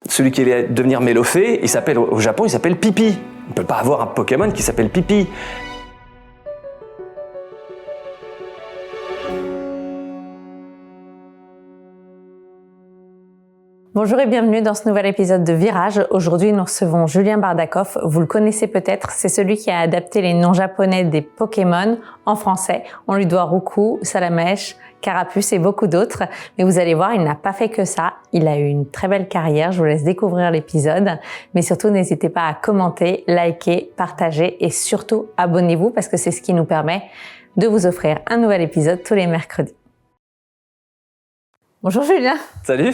Celui qui allait devenir Mélofée, au Japon, il s'appelle Pipi. On ne peut pas avoir un Pokémon qui s'appelle Pipi. Bonjour et bienvenue dans ce nouvel épisode de Virage. Aujourd'hui, nous recevons Julien Bardakov. Vous le connaissez peut-être, c'est celui qui a adapté les noms japonais des Pokémon en français. On lui doit Roucou, Salamèche, Carapuce et beaucoup d'autres. Mais vous allez voir, il n'a pas fait que ça. Il a eu une très belle carrière. Je vous laisse découvrir l'épisode. Mais surtout, n'hésitez pas à commenter, liker, partager et surtout abonnez-vous parce que c'est ce qui nous permet de vous offrir un nouvel épisode tous les mercredis. Bonjour Julien. Salut.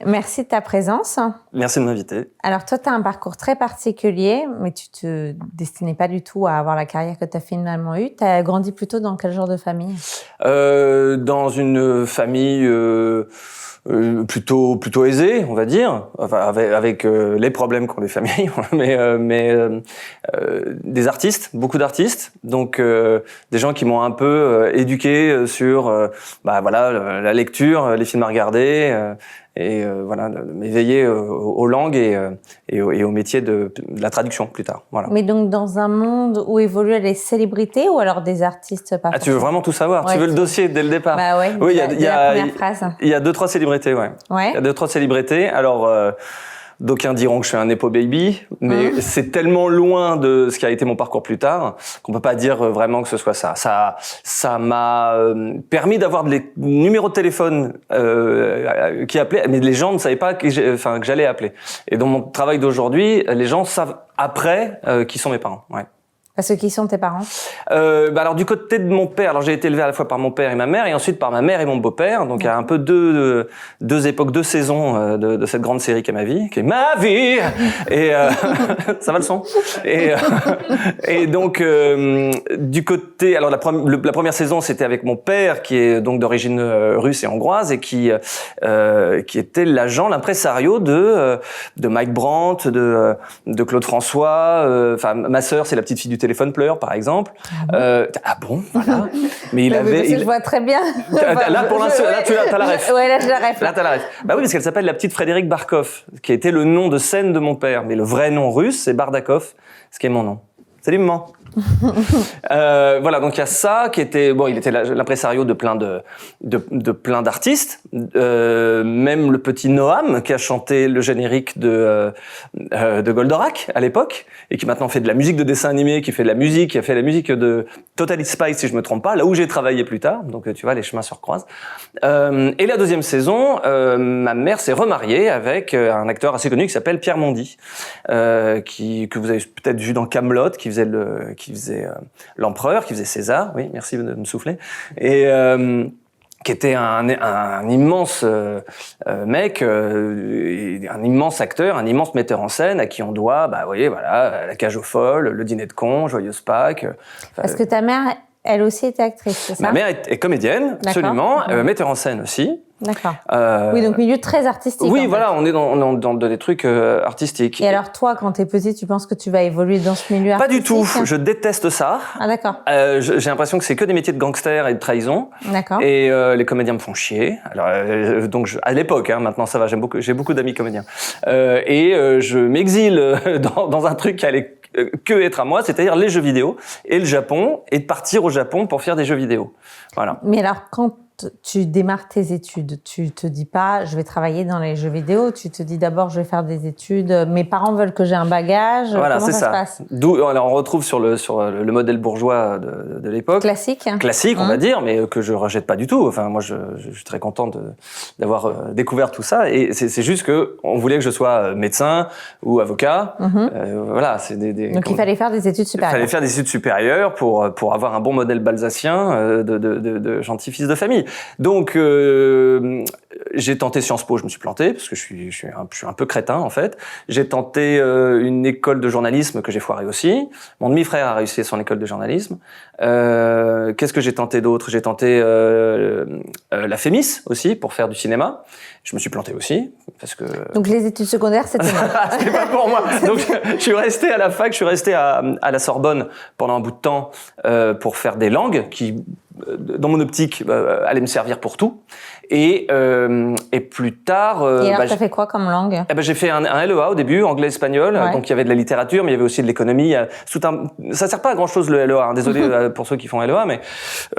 Merci de ta présence. Merci de m'inviter. Alors toi, tu as un parcours très particulier, mais tu te destinais pas du tout à avoir la carrière que tu as finalement eue. Tu as grandi plutôt dans quel genre de famille ? Dans une famille plutôt aisée, on va dire, enfin, avec les problèmes qu'ont les familles, mais des artistes, beaucoup d'artistes, donc des gens qui m'ont un peu éduqué sur la lecture, les films à regarder. M'éveiller aux langues et au métier de la traduction plus tard. Voilà. Mais donc dans un monde où évoluent les célébrités ou alors des artistes pas tu veux vraiment tout savoir ? Ouais, tu veux le dossier dès le départ ? Bah ouais, oui, la première phrase. Il y a 2-3 célébrités, ouais. Il y a 2-3 célébrités. Alors, d'aucuns diront que je suis un Nepo Baby, mais c'est tellement loin de ce qui a été mon parcours plus tard qu'on peut pas dire vraiment que ce soit ça. Ça m'a permis d'avoir des numéros de téléphone qui appelaient, mais les gens ne savaient pas que j'allais appeler. Et dans mon travail d'aujourd'hui, les gens savent après qui sont mes parents. Ouais. Parce que qui sont tes parents ? Alors du côté de mon père, alors j'ai été élevé à la fois par mon père et ma mère, et ensuite par ma mère et mon beau-père. Donc il y a un peu deux époques, 2 saisons de cette grande série qui est ma vie. Et ça va le son. Et donc du côté, alors la première saison c'était avec mon père qui est donc d'origine russe et hongroise et qui était l'agent, l'impresario de Mike Brandt, de Claude François. Enfin ma sœur c'est la petite fille du téléphone pleure par exemple. Ah bon, voilà. Mais je vois très bien. Là pour l'instant, là t'as la ref. Ouais, là je la ref. Là t'as la ref. Bah oui, parce qu'elle s'appelle la petite Frédéric Barkov, qui était le nom de scène de mon père, mais le vrai nom russe c'est Bardakov, ce qui est mon nom. Salut maman. Voilà, donc il y a ça qui était il était l'impresario de plein d'artistes, même le petit Noam qui a chanté le générique de Goldorak à l'époque et qui maintenant fait de la musique de dessin animé, qui a fait la musique de Totally Spies si je me trompe pas, là où j'ai travaillé plus tard. Donc tu vois, les chemins se recroisent. Et la deuxième saison, ma mère s'est remariée avec un acteur assez connu qui s'appelle Pierre Mondy, que vous avez peut-être vu dans Kaamelott, qui faisait l'empereur, qui faisait César, oui, merci de me souffler, et qui était un immense mec, un immense acteur, un immense metteur en scène à qui on doit, La Cage aux Folles, Le Dîner de Cons, Joyeuse Pâques. Parce que ta mère, elle aussi était actrice, c'est ça ? Ma mère est comédienne, absolument, metteur en scène aussi. D'accord. Oui, donc milieu très artistique. Oui, voilà, on est dans des trucs artistiques. Et alors toi, quand t'es petit, tu penses que tu vas évoluer dans ce milieu artistique ? Pas du tout, je déteste ça. Ah d'accord. J'ai l'impression que c'est que des métiers de gangster et de trahison. D'accord. Et les comédiens me font chier. Alors donc à l'époque, maintenant ça va, j'ai beaucoup d'amis comédiens. Je m'exile dans un truc qui allait que être à moi, c'est-à-dire les jeux vidéo et le Japon, et de partir au Japon pour faire des jeux vidéo. Voilà. Mais alors quand tu démarres tes études, tu te dis pas je vais travailler dans les jeux vidéo, tu te dis d'abord je vais faire des études, mes parents veulent que j'ai un bagage, voilà, comment ça se passe ? Alors on retrouve sur le modèle bourgeois de l'époque. Classique, on va dire, mais que je rejette pas du tout. Enfin moi je suis très content d'avoir découvert tout ça, et c'est juste que on voulait que je sois médecin ou avocat. Voilà, c'est donc il fallait faire des études supérieures. Il fallait faire des études supérieures pour avoir un bon modèle balsacien de gentil fils de famille. Donc j'ai tenté Sciences Po, je me suis planté parce que je suis un peu crétin en fait. J'ai tenté une école de journalisme que j'ai foiré aussi. Mon demi-frère a réussi son école de journalisme. Qu'est-ce que j'ai tenté d'autre ? J'ai tenté la FEMIS aussi pour faire du cinéma. Je me suis planté aussi parce que. Donc les études secondaires, c'était c'était pas pour moi. Donc je suis resté à la fac, je suis resté à la Sorbonne pendant un bout de temps pour faire des langues qui dans mon optique, allait me servir pour tout. Et plus tard... et alors, t'as fait quoi comme langue? J'ai fait un LEA au début, anglais-espagnol. Ouais. Donc, il y avait de la littérature, mais il y avait aussi de l'économie. Ça sert pas à grand-chose, le LEA. Hein. Désolé pour ceux qui font LEA, mais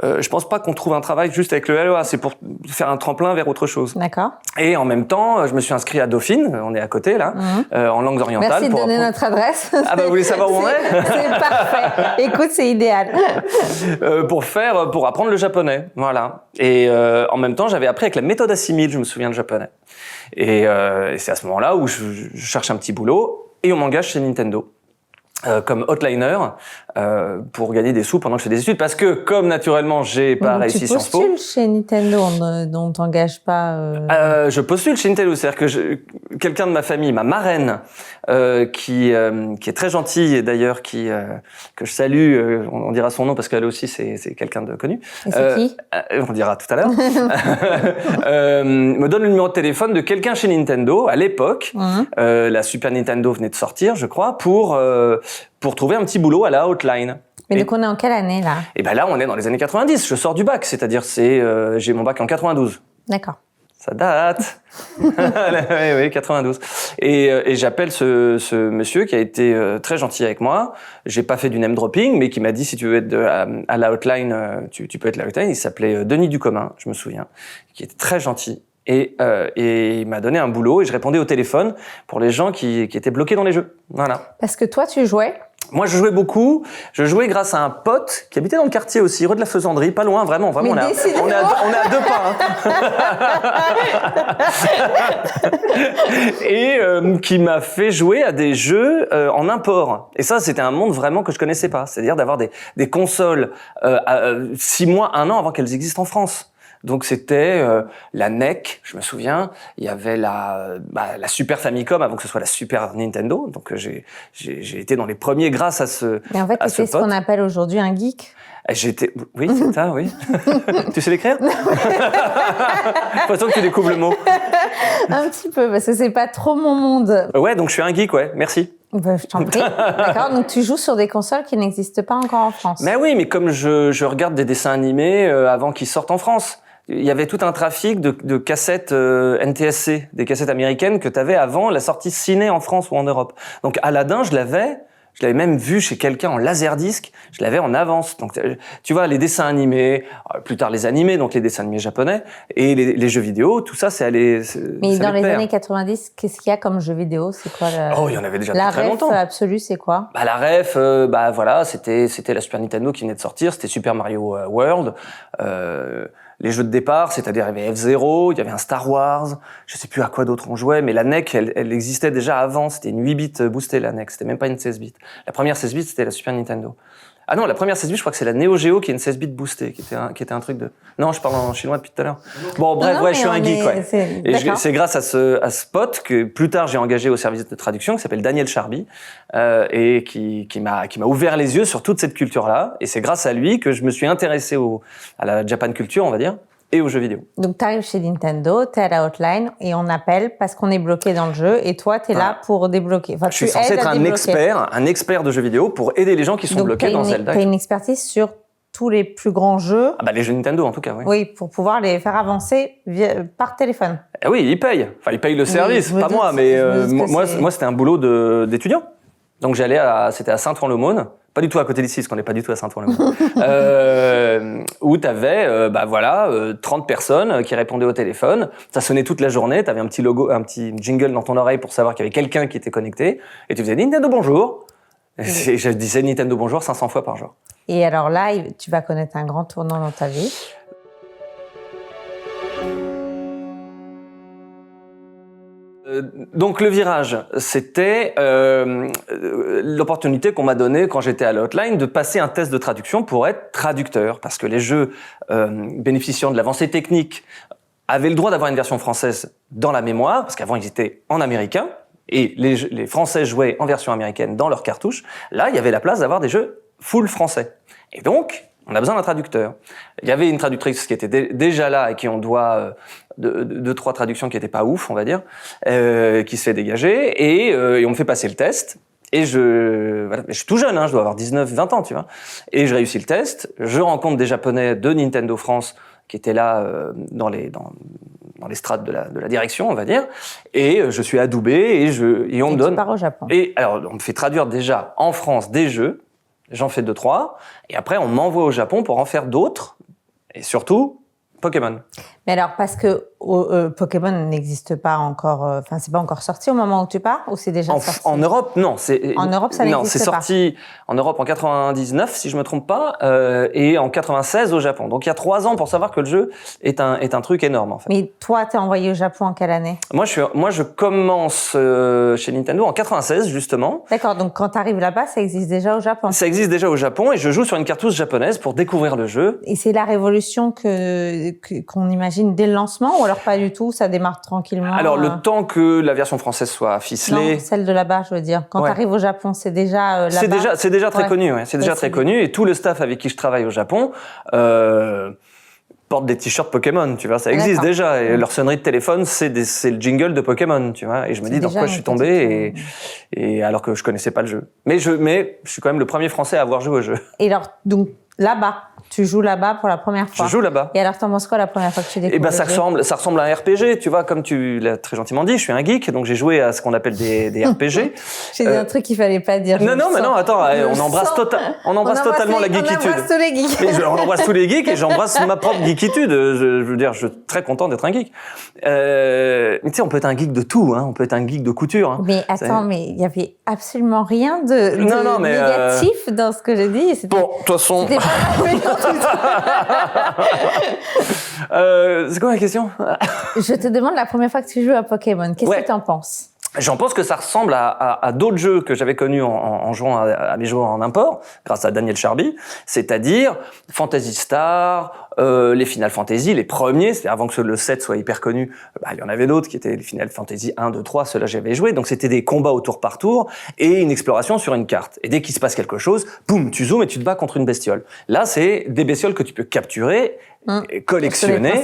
je pense pas qu'on trouve un travail juste avec le LEA. C'est pour faire un tremplin vers autre chose. D'accord. Et en même temps, je me suis inscrit à Dauphine, on est à côté là, en langues orientales. Merci de donner notre adresse. Ah bah vous voulez savoir où on est? C'est parfait. Écoute, c'est idéal. Pour apprendre le japonais, voilà. Et en même temps, j'avais appris avec la méthode Assimil, je me souviens de japonais. Et c'est à ce moment-là où je cherche un petit boulot et on m'engage chez Nintendo. Comme hotliner pour gagner des sous pendant que je fais des études parce que comme naturellement j'ai pas réussi Sciences Po. Tu postules chez Nintendo, on t'engage pas. Je postule chez Nintendo, c'est-à-dire que quelqu'un de ma famille, ma marraine, qui est très gentille et d'ailleurs que je salue, on dira son nom parce qu'elle aussi c'est quelqu'un de connu. Et c'est qui? On dira tout à l'heure. Me donne le numéro de téléphone de quelqu'un chez Nintendo à l'époque. La Super Nintendo venait de sortir, je crois, pour trouver un petit boulot à la Hotline. Mais donc on est en quelle année là? Et ben là, on est dans les années 90. Je sors du bac, c'est-à-dire j'ai mon bac en 92. D'accord. Ça date. Oui, 92. Et j'appelle ce monsieur qui a été très gentil avec moi. J'ai pas fait du name dropping, mais qui m'a dit si tu veux être à la Hotline, tu peux être la Hotline. Il s'appelait Denis Ducommun, je me souviens, qui était très gentil. Et il m'a donné un boulot et je répondais au téléphone pour les gens qui étaient bloqués dans les jeux. Voilà. Parce que toi, tu jouais? Moi, je jouais beaucoup. Je jouais grâce à un pote qui habitait dans le quartier aussi, rue de la Faisanderie, pas loin, vraiment. Mais on est à 2 pas. Hein. Et qui m'a fait jouer à des jeux en import. Et ça, c'était un monde vraiment que je connaissais pas. C'est-à-dire d'avoir des consoles 6 mois, 1 an avant qu'elles existent en France. Donc c'était la NEC, je me souviens. Il y avait la Super Famicom avant que ce soit la Super Nintendo. Donc j'ai été dans les premiers grâce à ce. Mais en fait, c'est ce qu'on appelle aujourd'hui un geek. Oui, c'est ça, oui. Tu sais l'écrire? Faut que tu découvres le mot. Un petit peu, parce que c'est pas trop mon monde. Ouais, donc je suis un geek, ouais. Merci. Bah, je t'en prie. D'accord. Donc tu joues sur des consoles qui n'existent pas encore en France. Mais oui, mais comme je regarde des dessins animés avant qu'ils sortent en France. Il y avait tout un trafic de cassettes NTSC, des cassettes américaines que tu avais avant la sortie ciné en France ou en Europe. Donc Aladdin, je l'avais même vu chez quelqu'un en laserdisc, je l'avais en avance. Donc tu vois, les dessins animés, plus tard les animés, donc les dessins animés japonais, et les jeux vidéo, tout ça, c'est allé. Mais dans les années 90, qu'est-ce qu'il y a comme jeux vidéo? C'est quoi il y en avait déjà depuis très longtemps. La ref absolue, c'est quoi? La ref, voilà, c'était la Super Nintendo qui venait de sortir, c'était Super Mario World. Les jeux de départ, c'est-à-dire il y avait F-Zero, il y avait un Star Wars, je sais plus à quoi d'autre on jouait, mais la NEC, elle existait déjà avant, c'était une 8 bits boostée la NEC, c'était même pas une 16 bits. La première 16 bits, c'était la Super Nintendo. Ah non, la première 16 bits, je crois que c'est la Neo Geo qui est une 16 bits boostée, qui était un truc de... Non, je parle en chinois depuis tout à l'heure. Bon, bref, je suis un geek, ouais. Et c'est grâce à ce pote que plus tard j'ai engagé au service de traduction, qui s'appelle Daniel Charby, et qui m'a ouvert les yeux sur toute cette culture-là. Et c'est grâce à lui que je me suis intéressé à la Japan culture, on va dire, et aux jeux vidéo. Donc, tu arrives chez Nintendo, tu es à la hotline et on appelle parce qu'on est bloqué dans le jeu et toi, tu es là pour débloquer. Enfin, je suis censé être un expert de jeux vidéo pour aider les gens qui sont bloqués dans Zelda. Tu as une expertise sur tous les plus grands jeux. Les jeux Nintendo en tout cas, oui. Oui, pour pouvoir les faire avancer par téléphone. Oui, ils payent. Enfin, ils payent le service, pas moi, mais moi c'était un boulot d'étudiant. Donc c'était à Saint-Ouen-l'Aumône. Pas du tout à côté d'ici, parce qu'on n'est pas du tout à Saint-Ouen-l'Aumône. Où t'avais, 30 personnes qui répondaient au téléphone. Ça sonnait toute la journée. T'avais un petit logo, un petit jingle dans ton oreille pour savoir qu'il y avait quelqu'un qui était connecté. Et tu faisais Nintendo bonjour. Et je disais Nintendo bonjour 500 fois par jour. Et alors là, tu vas connaître un grand tournant dans ta vie. Donc le virage, c'était l'opportunité qu'on m'a donnée quand j'étais à la Hotline de passer un test de traduction pour être traducteur, parce que les jeux bénéficiant de l'avancée technique avaient le droit d'avoir une version française dans la mémoire, parce qu'avant ils étaient en américain, et les Français jouaient en version américaine dans leurs cartouches. Là, il y avait la place d'avoir des jeux full français. Et donc, on a besoin d'un traducteur. Il y avait une traductrice qui était déjà là et qui on doit 2-3 traductions qui étaient pas ouf, on va dire, qui se fait dégager et on me fait passer le test. Et je suis tout jeune, je dois avoir 19, 20 ans, tu vois. Et je réussis le test. Je rencontre des Japonais de Nintendo France qui étaient là dans les strates de la direction, on va dire. Et je suis adoubé et on me donne. Tu pars au Japon. Et alors, on me fait traduire déjà en France des jeux. J'en fais 2-3. Et après, on m'envoie au Japon pour en faire d'autres. Et surtout, Pokémon. Mais alors, parce que Pokémon n'existe pas encore, c'est pas encore sorti au moment où tu pars, ou c'est déjà sorti? En Europe, non. En Europe, ça n'existe pas. Non, c'est sorti en Europe en 99, si je me trompe pas, et en 96 au Japon. Donc il y a 3 ans pour savoir que le jeu est un truc énorme, en fait. Mais toi, t'es envoyé au Japon en quelle année? Moi, je commence chez Nintendo en 96, justement. D'accord, donc quand t'arrives là-bas, ça existe déjà au Japon? Ça existe déjà au Japon, et je joue sur une cartouche japonaise pour découvrir le jeu. Et c'est la révolution qu'on imagine dès le lancement, ou alors pas du tout, ça démarre tranquillement? Alors, le temps que la version française soit ficelée... Non, celle de là-bas, je veux dire. Quand t'arrives au Japon, c'est déjà là-bas? C'est déjà très connu, ouais. C'est déjà très connu, et tout le staff avec qui je travaille au Japon porte des t-shirts Pokémon, tu vois, ça existe déjà. Et leur sonnerie de téléphone, c'est le jingle de Pokémon, tu vois. Et je me dis dans quoi je suis tombé, et alors que je connaissais pas le jeu. Mais je suis quand même le premier Français à avoir joué au jeu. Et alors, donc, là-bas, tu joues là-bas pour la première fois? Je joue là-bas. Et alors, t'en penses quoi la première fois que tu découvres le jeu? Ça ressemble à un RPG, tu vois, comme tu l'as très gentiment dit, je suis un geek, donc j'ai joué à ce qu'on appelle des RPG. J'ai dit un truc qu'il fallait pas dire. Non, attends, on embrasse totalement la geekitude. On embrasse tous les geeks. Mais on embrasse tous les geeks et j'embrasse ma propre geekitude. Je veux dire, je suis très content d'être un geek. Mais tu sais, on peut être un geek de tout, on peut être un geek de couture. Mais attends, mais il y avait absolument rien de négatif dans ce que j'ai dit. Bon, de toute façon... c'est quoi la question? Je te demande la première fois que tu joues à Pokémon, qu'est-ce que tu en penses? J'en pense que ça ressemble à d'autres jeux que j'avais connus en jouant à mes jeux en import, grâce à Daniel Charby, c'est-à-dire Phantasy Star, les Final Fantasy, les premiers, c'est avant que le 7 soit hyper connu, il y en avait d'autres qui étaient les Final Fantasy 1, 2, 3, ceux-là j'avais joué, donc c'était des combats au tour par tour et une exploration sur une carte. Et dès qu'il se passe quelque chose, boum, tu zoomes et tu te bats contre une bestiole. Là, c'est des bestioles que tu peux capturer, collectionner.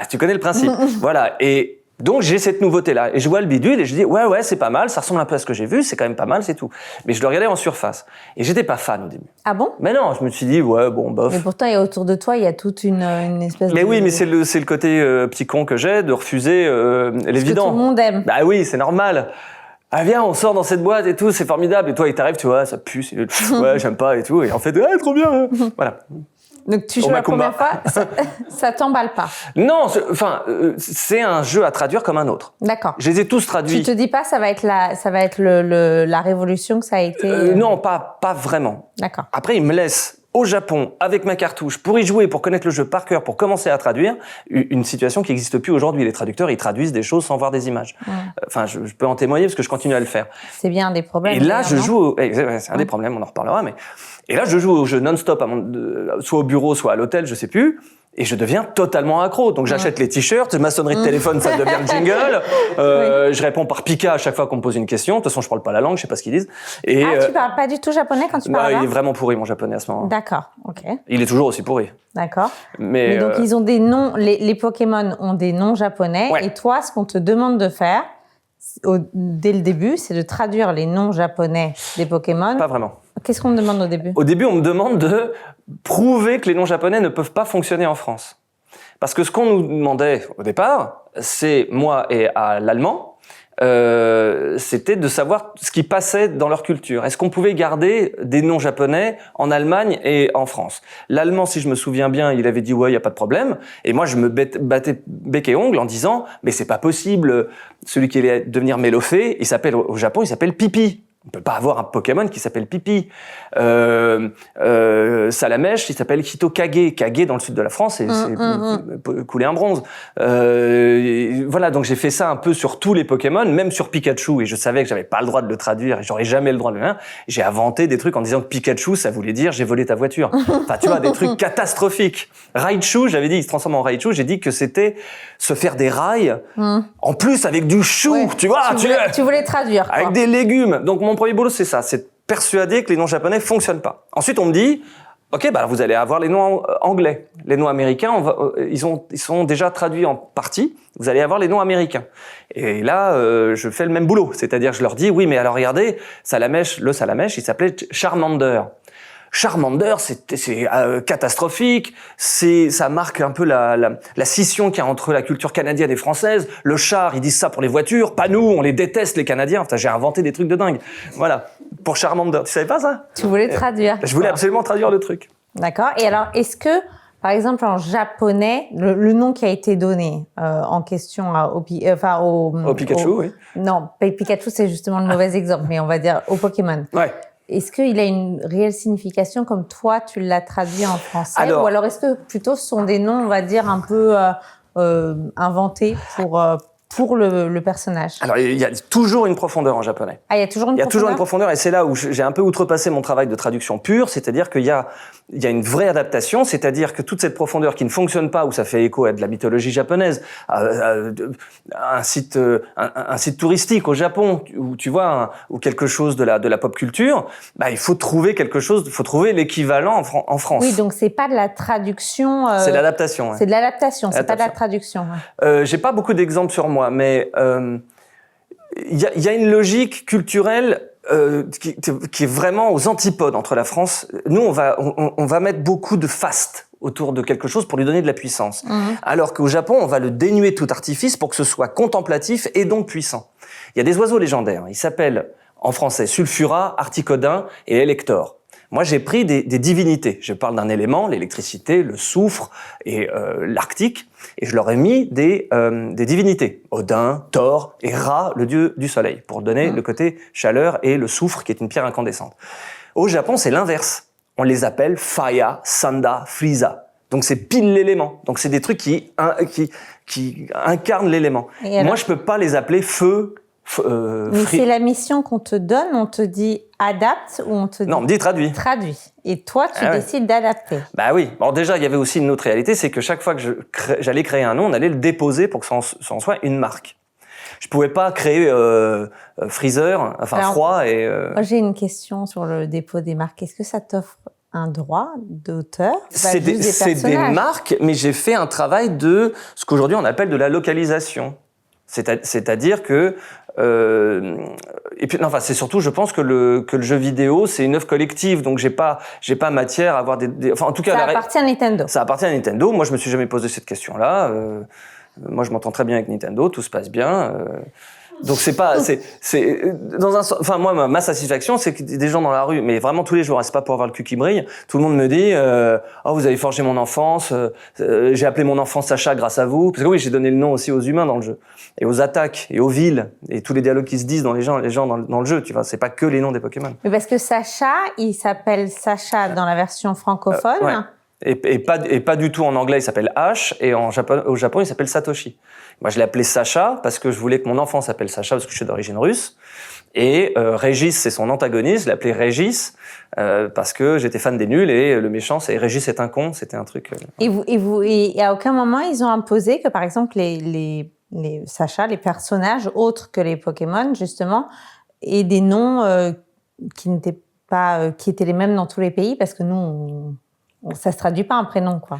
Tu connais le principe. Voilà. Et donc j'ai cette nouveauté-là et je vois le bidule et je dis ouais c'est pas mal, ça ressemble un peu à ce que j'ai vu, c'est quand même pas mal, c'est tout. Mais je le regardais en surface et j'étais pas fan au début. Ah bon? Mais non, je me suis dit ouais bon bof. Mais pourtant autour de toi il y a toute une espèce de... Mais oui, mais c'est le côté petit con que j'ai de refuser l'évident. Que tout le monde aime. Bah oui, c'est normal. Ah viens, on sort dans cette boîte et tout, c'est formidable. Et toi il t'arrive, tu vois, ça pue, ouais j'aime pas et tout. Et en fait trop bien. Voilà. Donc tu joues la première fois, ça t'emballe pas? Non, c'est un jeu à traduire comme un autre. D'accord. Je les ai tous traduits. Tu te dis pas ça va être la révolution que ça a été? Non, pas vraiment. D'accord. Après, il me laisse au Japon avec ma cartouche pour y jouer, pour connaître le jeu par cœur, pour commencer à traduire, une situation qui n'existe plus aujourd'hui. Les traducteurs, ils traduisent des choses sans voir des images. Ouais. Je peux en témoigner parce que je continue à le faire. C'est bien un des problèmes. Et là, c'est un des problèmes, on en reparlera, mais... Et là, je joue au jeu non-stop, soit au bureau, soit à l'hôtel, je sais plus. Et je deviens totalement accro. Donc j'achète les t-shirts, ma sonnerie de téléphone, ça devient le jingle. Je réponds par Pika à chaque fois qu'on me pose une question. De toute façon, je parle pas la langue, je sais pas ce qu'ils disent. Et, tu parles pas du tout japonais quand tu parles là? Il est vraiment pourri mon japonais à ce moment. D'accord, ok. Il est toujours aussi pourri. D'accord. Mais donc ils ont des noms, les Pokémon ont des noms japonais. Ouais. Et toi, ce qu'on te demande de faire, dès le début, c'est de traduire les noms japonais des Pokémon. Pas vraiment. Qu'est-ce qu'on me demande au début? Au début, on me demande de prouver que les noms japonais ne peuvent pas fonctionner en France. Parce que ce qu'on nous demandait au départ, c'est, moi et à l'allemand, c'était de savoir ce qui passait dans leur culture. Est-ce qu'on pouvait garder des noms japonais en Allemagne et en France? L'allemand, si je me souviens bien, il avait dit ouais, il y a pas de problème. Et moi, je me battais bec et ongle en disant mais c'est pas possible. Celui qui allait devenir Mélofée, au Japon, il s'appelle Pipi. On peut pas avoir un Pokémon qui s'appelle Pipi. Salamèche, il s'appelle Hitokage. Kage dans le sud de la France, c'est couler un bronze. Voilà, donc j'ai fait ça un peu sur tous les Pokémon, même sur Pikachu, et je savais que j'avais pas le droit de le traduire, et j'aurais jamais le droit de le faire. J'ai inventé des trucs en disant que Pikachu, ça voulait dire j'ai volé ta voiture. Enfin, tu vois, des trucs catastrophiques. Raichu, j'avais dit, il se transforme en Raichu, j'ai dit que c'était se faire des rails, en plus avec du chou, tu vois. Tu voulais traduire, quoi. Avec des légumes. Donc mon premier boulot, c'est ça, c'est persuader que les noms japonais fonctionnent pas. Ensuite, on me dit, Ok, bah vous allez avoir les noms anglais. Les noms américains, ils sont déjà traduits en partie. Vous allez avoir les noms américains. Et là, je fais le même boulot. C'est-à-dire, je leur dis, oui, mais alors regardez, le Salamèche, il s'appelait Charmander. Charmander, c'est catastrophique. Ça marque un peu la scission qu'il y a entre la culture canadienne et française. Le char, ils disent ça pour les voitures. Pas nous, on les déteste, les Canadiens. Enfin, j'ai inventé des trucs de dingue. Voilà. Pour Charmander. Tu savais pas ça? Tu voulais traduire. Je voulais absolument traduire le truc. D'accord. Et alors, est-ce que, par exemple, en japonais, le nom qui a été donné en question au Pikachu, oui. Non, Pikachu, c'est justement le mauvais exemple, mais on va dire au Pokémon. Ouais. Est-ce qu'il a une réelle signification comme toi, tu l'as traduit en français? Ou alors est-ce que plutôt ce sont des noms, on va dire, un peu inventés pour le personnage? Alors, il y a toujours une profondeur en japonais. Ah, il y a toujours une profondeur? Il y a toujours une profondeur, et c'est là où j'ai un peu outrepassé mon travail de traduction pure, c'est-à-dire qu'il y a une vraie adaptation, c'est-à-dire que toute cette profondeur qui ne fonctionne pas, où ça fait écho à de la mythologie japonaise, un site touristique au Japon, ou tu vois, ou quelque chose de la pop culture, bah, il faut trouver quelque chose, il faut trouver l'équivalent en France. Oui, donc c'est pas de la traduction. C'est de l'adaptation. Ouais. C'est de l'adaptation, c'est pas de la traduction. J'ai pas beaucoup d'exemples sur moi, mais il y a une logique culturelle qui est vraiment aux antipodes entre la France. Nous, on va mettre beaucoup de faste autour de quelque chose pour lui donner de la puissance. Alors qu'au Japon, on va le dénuer tout artifice pour que ce soit contemplatif et donc puissant. Il y a des oiseaux légendaires. Ils s'appellent, en français, Sulfura, Articodin et Elector. Moi, j'ai pris des divinités. Je parle d'un élément, l'électricité, le soufre et l'Arctique, et je leur ai mis des divinités. Odin, Thor et Ra, le dieu du soleil, pour donner le côté chaleur et le soufre, qui est une pierre incandescente. Au Japon, c'est l'inverse. On les appelle Faya, Sanda, Frieza. Donc c'est pile l'élément. Donc c'est des trucs qui incarnent l'élément. Moi, je peux pas les appeler feu. Mais c'est la mission qu'on te donne, on te dit adapte ou on te dit... Non, on me dit traduit. Traduit. Et toi, tu décides d'adapter. Bah oui. Bon, déjà, il y avait aussi une autre réalité, c'est que chaque fois que j'allais créer un nom, on allait le déposer pour que ça en soit une marque. Je pouvais pas créer Freezer, enfin alors, froid et... Moi, j'ai une question sur le dépôt des marques. Est-ce que ça t'offre un droit d'auteur? C'est des marques, mais j'ai fait un travail de ce qu'aujourd'hui on appelle de la localisation. C'est-à-dire que et puis non, enfin c'est surtout, je pense que le jeu vidéo c'est une œuvre collective, donc j'ai pas matière à avoir enfin en tout cas ça appartient à Nintendo. Ça appartient à Nintendo. Moi je me suis jamais posé cette question-là. Moi je m'entends très bien avec Nintendo, tout se passe bien. Donc c'est pas dans un enfin moi ma satisfaction c'est que des gens dans la rue, mais vraiment tous les jours, c'est pas pour avoir le cul qui brille, tout le monde me dit oh vous avez forgé mon enfance, j'ai appelé mon enfant Sacha grâce à vous, parce que oui, j'ai donné le nom aussi aux humains dans le jeu et aux attaques et aux villes et tous les dialogues qui se disent dans les gens dans le jeu, tu vois, c'est pas que les noms des Pokémon. Mais parce que Sacha, il s'appelle Sacha dans la version francophone. Ouais. Et pas du tout en anglais, il s'appelle Ash, et au Japon, il s'appelle Satoshi. Moi, je l'ai appelé Sacha parce que je voulais que mon enfant s'appelle Sacha parce que je suis d'origine russe. Et Régis, c'est son antagoniste, je l'ai appelé Régis parce que j'étais fan des nuls et le méchant, c'est Régis est un con, c'était un truc... Et à aucun moment, ils ont imposé que, par exemple, les Sacha, les personnages autres que les Pokémon, justement, aient des noms qui n'étaient pas... qui étaient les mêmes dans tous les pays, parce que nous... ça se traduit pas un prénom, quoi.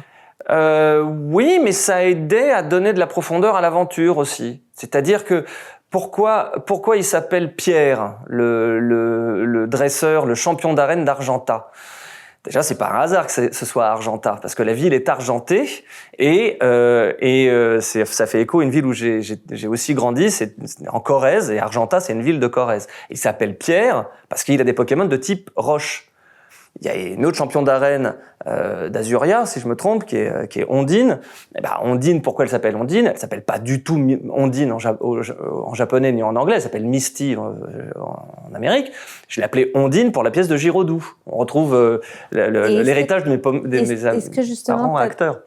Oui, mais ça aidait à donner de la profondeur à l'aventure aussi. C'est-à-dire que pourquoi il s'appelle Pierre, le dresseur, le champion d'arène d'Argenta? Déjà, c'est pas un hasard que ce soit Argenta, parce que la ville est argentée et ça fait écho à une ville où j'ai aussi grandi, c'est en Corrèze, et Argenta, c'est une ville de Corrèze. Il s'appelle Pierre parce qu'il a des Pokémon de type roche. Il y a une autre champion d'arène d'Azuria, si je me trompe, qui est Ondine. Et ben Ondine, pourquoi elle s'appelle Ondine? Elle s'appelle pas du tout Ondine en japonais ni en anglais, elle s'appelle Misty en Amérique. Je l'ai appelée Ondine pour la pièce de Giraudoux. On retrouve l'héritage de mes parents acteurs.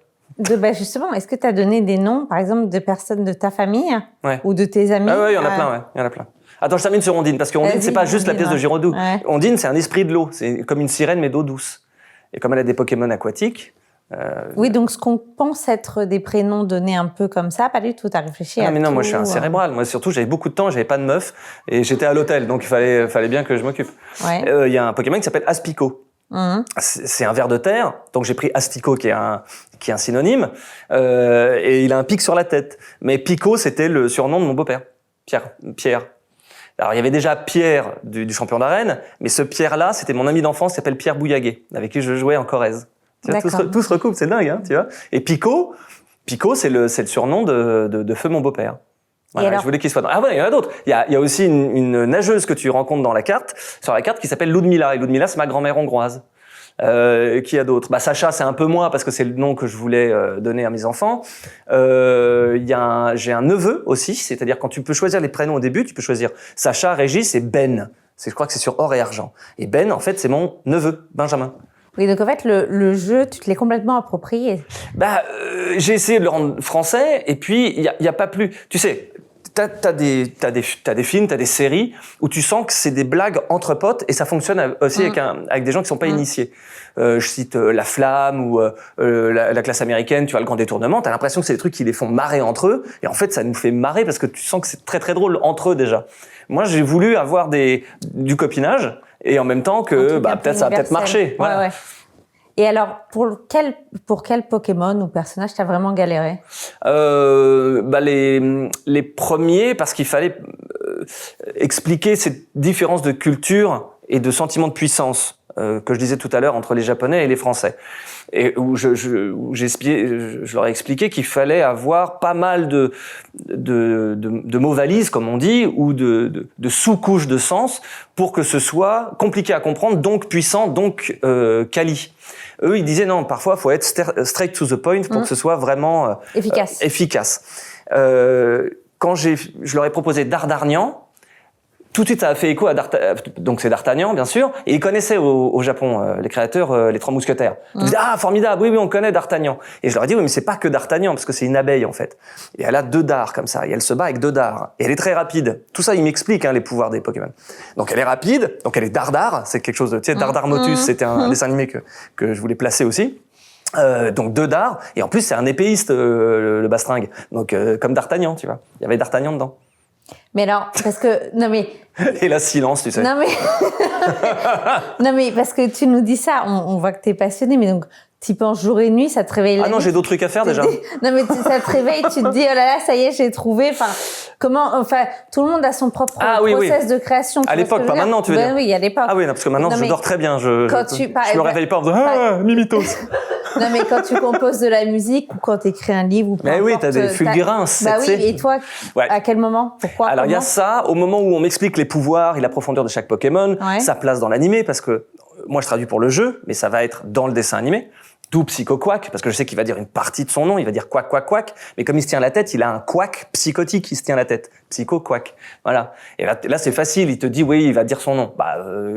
Justement, est-ce que tu as donné des noms, par exemple, de personnes de ta famille ou de tes amis? Ah oui, il y en a plein, il y en a plein. Attends, je termine sur Ondine, parce que Ondine, c'est pas juste la pièce de Giraudoux. Ouais. Ondine, c'est un esprit de l'eau. C'est comme une sirène, mais d'eau douce. Et comme elle a des Pokémon aquatiques... Oui, donc ce qu'on pense être des prénoms donnés un peu comme ça, pas du tout, t'as réfléchi à mais non, tout, moi je suis un cérébral. Moi surtout, j'avais beaucoup de temps, j'avais pas de meuf, et j'étais à l'hôtel, donc il fallait bien que je m'occupe. Il y a un Pokémon qui s'appelle Aspico. C'est un ver de terre, donc j'ai pris asticot qui est un synonyme, et il a un pic sur la tête. Mais Pico, c'était le surnom de mon beau-père, Pierre. Alors il y avait déjà Pierre du champion d'arène, mais ce Pierre-là, c'était mon ami d'enfance, qui s'appelle Pierre Bouillaguet, avec qui je jouais en Corrèze. Tu vois, tout se recoupe, c'est dingue, hein, tu vois. Et Pico, c'est le surnom de feu mon beau-père. Voilà, je voulais qu'il soit dans... Ah ouais, il y en a d'autres. Il y a aussi une nageuse que tu rencontres sur la carte, qui s'appelle Ludmila. Et Ludmila, c'est ma grand-mère hongroise. Qui y a d'autres? Sacha, c'est un peu moi parce que c'est le nom que je voulais donner à mes enfants. J'ai un neveu aussi, c'est-à-dire quand tu peux choisir les prénoms au début, tu peux choisir Sacha, Régis et Ben. Je crois que c'est sur or et argent. Et Ben, en fait, c'est mon neveu, Benjamin. Oui, donc en fait, le jeu, tu te l'es complètement approprié. J'ai essayé de le rendre français, et puis il y a pas plus. Tu sais, t'as des films, t'as des séries où tu sens que c'est des blagues entre potes, et ça fonctionne aussi avec des gens qui sont pas initiés. Je cite La Flamme ou la classe américaine, tu vois, Le Grand Détournement. T'as l'impression que c'est des trucs qui les font marrer entre eux, et en fait, ça nous fait marrer parce que tu sens que c'est très très drôle entre eux déjà. Moi, j'ai voulu avoir du copinage. Et en même temps que peut-être ça va peut-être marcher. Voilà. Ouais. Et alors, pour quel Pokémon ou personnage t'as vraiment galéré? Les premiers, parce qu'il fallait expliquer cette différence de culture et de sentiment de puissance que je disais tout à l'heure entre les Japonais et les Français. Et où je leur ai expliqué qu'il fallait avoir pas mal de mots valises, comme on dit, ou de sous-couches de sens pour que ce soit compliqué à comprendre, donc puissant, donc quali. Eux, ils disaient non, parfois, il faut être straight to the point pour que ce soit vraiment efficace. Quand je leur ai proposé Dardarnian, tout de suite, ça a fait écho à donc c'est D'Artagnan, bien sûr, et ils connaissaient au Japon les créateurs, les Trois Mousquetaires. Ils disaient formidable, oui, on connaît D'Artagnan. Et je leur ai dit oui, mais c'est pas que D'Artagnan, parce que c'est une abeille en fait. Et elle a 2 dards comme ça, et elle se bat avec 2 dards. Et elle est très rapide. Tout ça, ils m'expliquent les pouvoirs des Pokémon. Donc elle est rapide, donc elle est Dardar, c'est quelque chose de, tu sais, Dardarmotus, c'était un dessin animé que je voulais placer aussi. Donc 2 dards, et en plus c'est un épéiste le bastringue. Donc comme D'Artagnan, tu vois. Il y avait D'Artagnan dedans. Mais alors, parce que... Non mais... Et là, silence, tu sais. Non mais parce que tu nous dis ça, on voit que t'es passionné, mais donc t'y penses jour et nuit, ça te réveille. Ah non, j'ai d'autres trucs à faire déjà. Non mais ça te réveille, tu te dis oh là là, ça y est, j'ai trouvé. Tout le monde a son propre process de création. À l'époque, pas maintenant, tu veux dire. Oui, à l'époque. Ah oui, non, parce que maintenant je dors très bien. Je me réveille pas en disant mimitos. Non mais quand tu composes de la musique ou quand tu écris un livre ou mais oui, t'as des fulgurances. Bah oui, et toi, à quel moment? Pourquoi? Alors il y a ça, au moment où on m'explique les pouvoirs et la profondeur de chaque Pokémon, sa place dans l'animé, parce que moi je traduis pour le jeu, mais ça va être dans le dessin animé. D'où Psycho Quack, parce que je sais qu'il va dire une partie de son nom, il va dire quack, quack, quack, mais comme il se tient la tête, il a un quack psychotique qui se tient la tête. Psycho Quack. Voilà. Et là c'est facile, il te dit oui, il va dire son nom.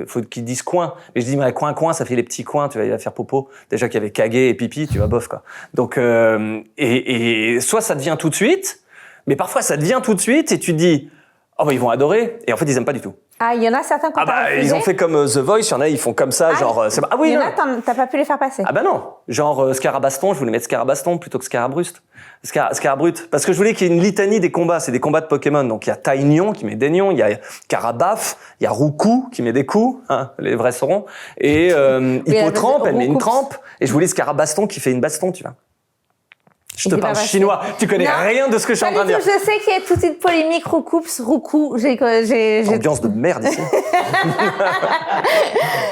Faut qu'il dise coin. Mais je dis mais coin, ça fait les petits coins, tu vois, il va faire popo. Déjà qu'il y avait Kage et pipi, tu vois, bof quoi. Donc et soit ça devient tout de suite, mais parfois ça devient tout de suite et tu te dis ils vont adorer, et en fait ils aiment pas du tout. Ah, il y en a certains qui ils ont fait comme The Voice, il y en a, ils font comme ça, genre... il y en a, t'as pas pu les faire passer. Ah bah non, genre Scarabaston, je voulais mettre Scarabaston plutôt que Scarabrust. Scarabrutte, parce que je voulais qu'il y ait une litanie des combats, c'est des combats de Pokémon, donc il y a Taignon qui met des nions, il y a Carabaf, il y a Roucou qui met des coups, les vrais sauront, et Hippotrampe, elle met une trempe, et je voulais Scarabaston qui fait une baston, tu vois. Je te parle chinois. Tu connais rien de ce que je suis en train de dire. Je sais qu'il y a toute une polémique Roucou. Ambiance de merde ici.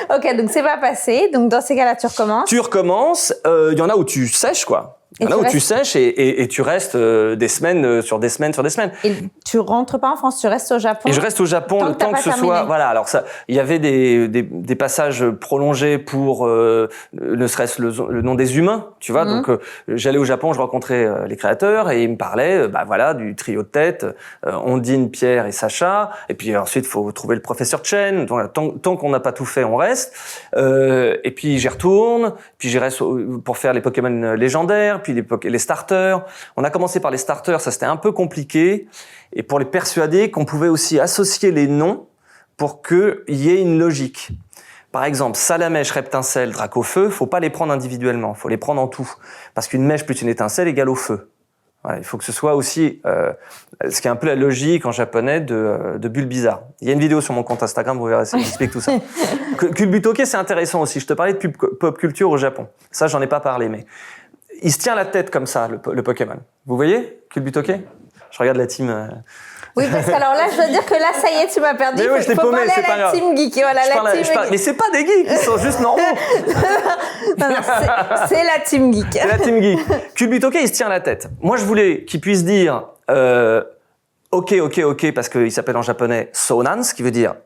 Ok, donc c'est pas passé. Donc dans ces cas-là, tu recommences. Tu recommences. Il y en a où tu sèches, quoi. Il y en a où tu sèches et tu restes des semaines sur des semaines sur des semaines. Et tu rentres pas en France, tu restes au Japon. Et je reste au Japon le temps que ce soit. Voilà. Alors ça, il y avait des passages prolongés pour ne serait-ce le nom des humains, tu vois. Donc j'allais au Japon, je rencontrais les créateurs et ils me parlaient, du trio de tête, Ondine, Pierre et Sacha. Et puis ensuite, faut trouver le professeur Chen. Donc, tant qu'on n'a pas tout fait, on reste. Et puis j'y retourne. Puis j'y reste pour faire les Pokémon légendaires. Puis les starters. On a commencé par les starters, ça c'était un peu compliqué. Et pour les persuader qu'on pouvait aussi associer les noms pour qu'il y ait une logique. Par exemple, Salamèche, Reptincelle, Dracofeu, faut pas les prendre individuellement, faut les prendre en tout. Parce qu'une mèche plus une étincelle égale au feu. Voilà, il faut que ce soit aussi ce qui est un peu la logique en japonais de bulles bizarres. Il y a une vidéo sur mon compte Instagram, vous verrez, ça explique tout ça. Kulbutoke, c'est intéressant aussi. Je te parlais de pop culture au Japon. Ça, j'en ai pas parlé, mais il se tient la tête comme ça, le Pokémon. Vous voyez, Kulbutoke? Je regarde la team. Oui, parce que alors là, je dois dire que là, ça y est, tu m'as perdu. Mais oui, je t'ai paumé, c'est pas grave. Team geek. Voilà, Mais c'est pas des geeks, ils sont juste normaux. non, c'est la team geek. C'est la team geek. Kulbutoke, il se tient la tête. Moi, je voulais qu'il puisse dire ok, parce qu'il s'appelle en japonais Sonan, ce qui veut dire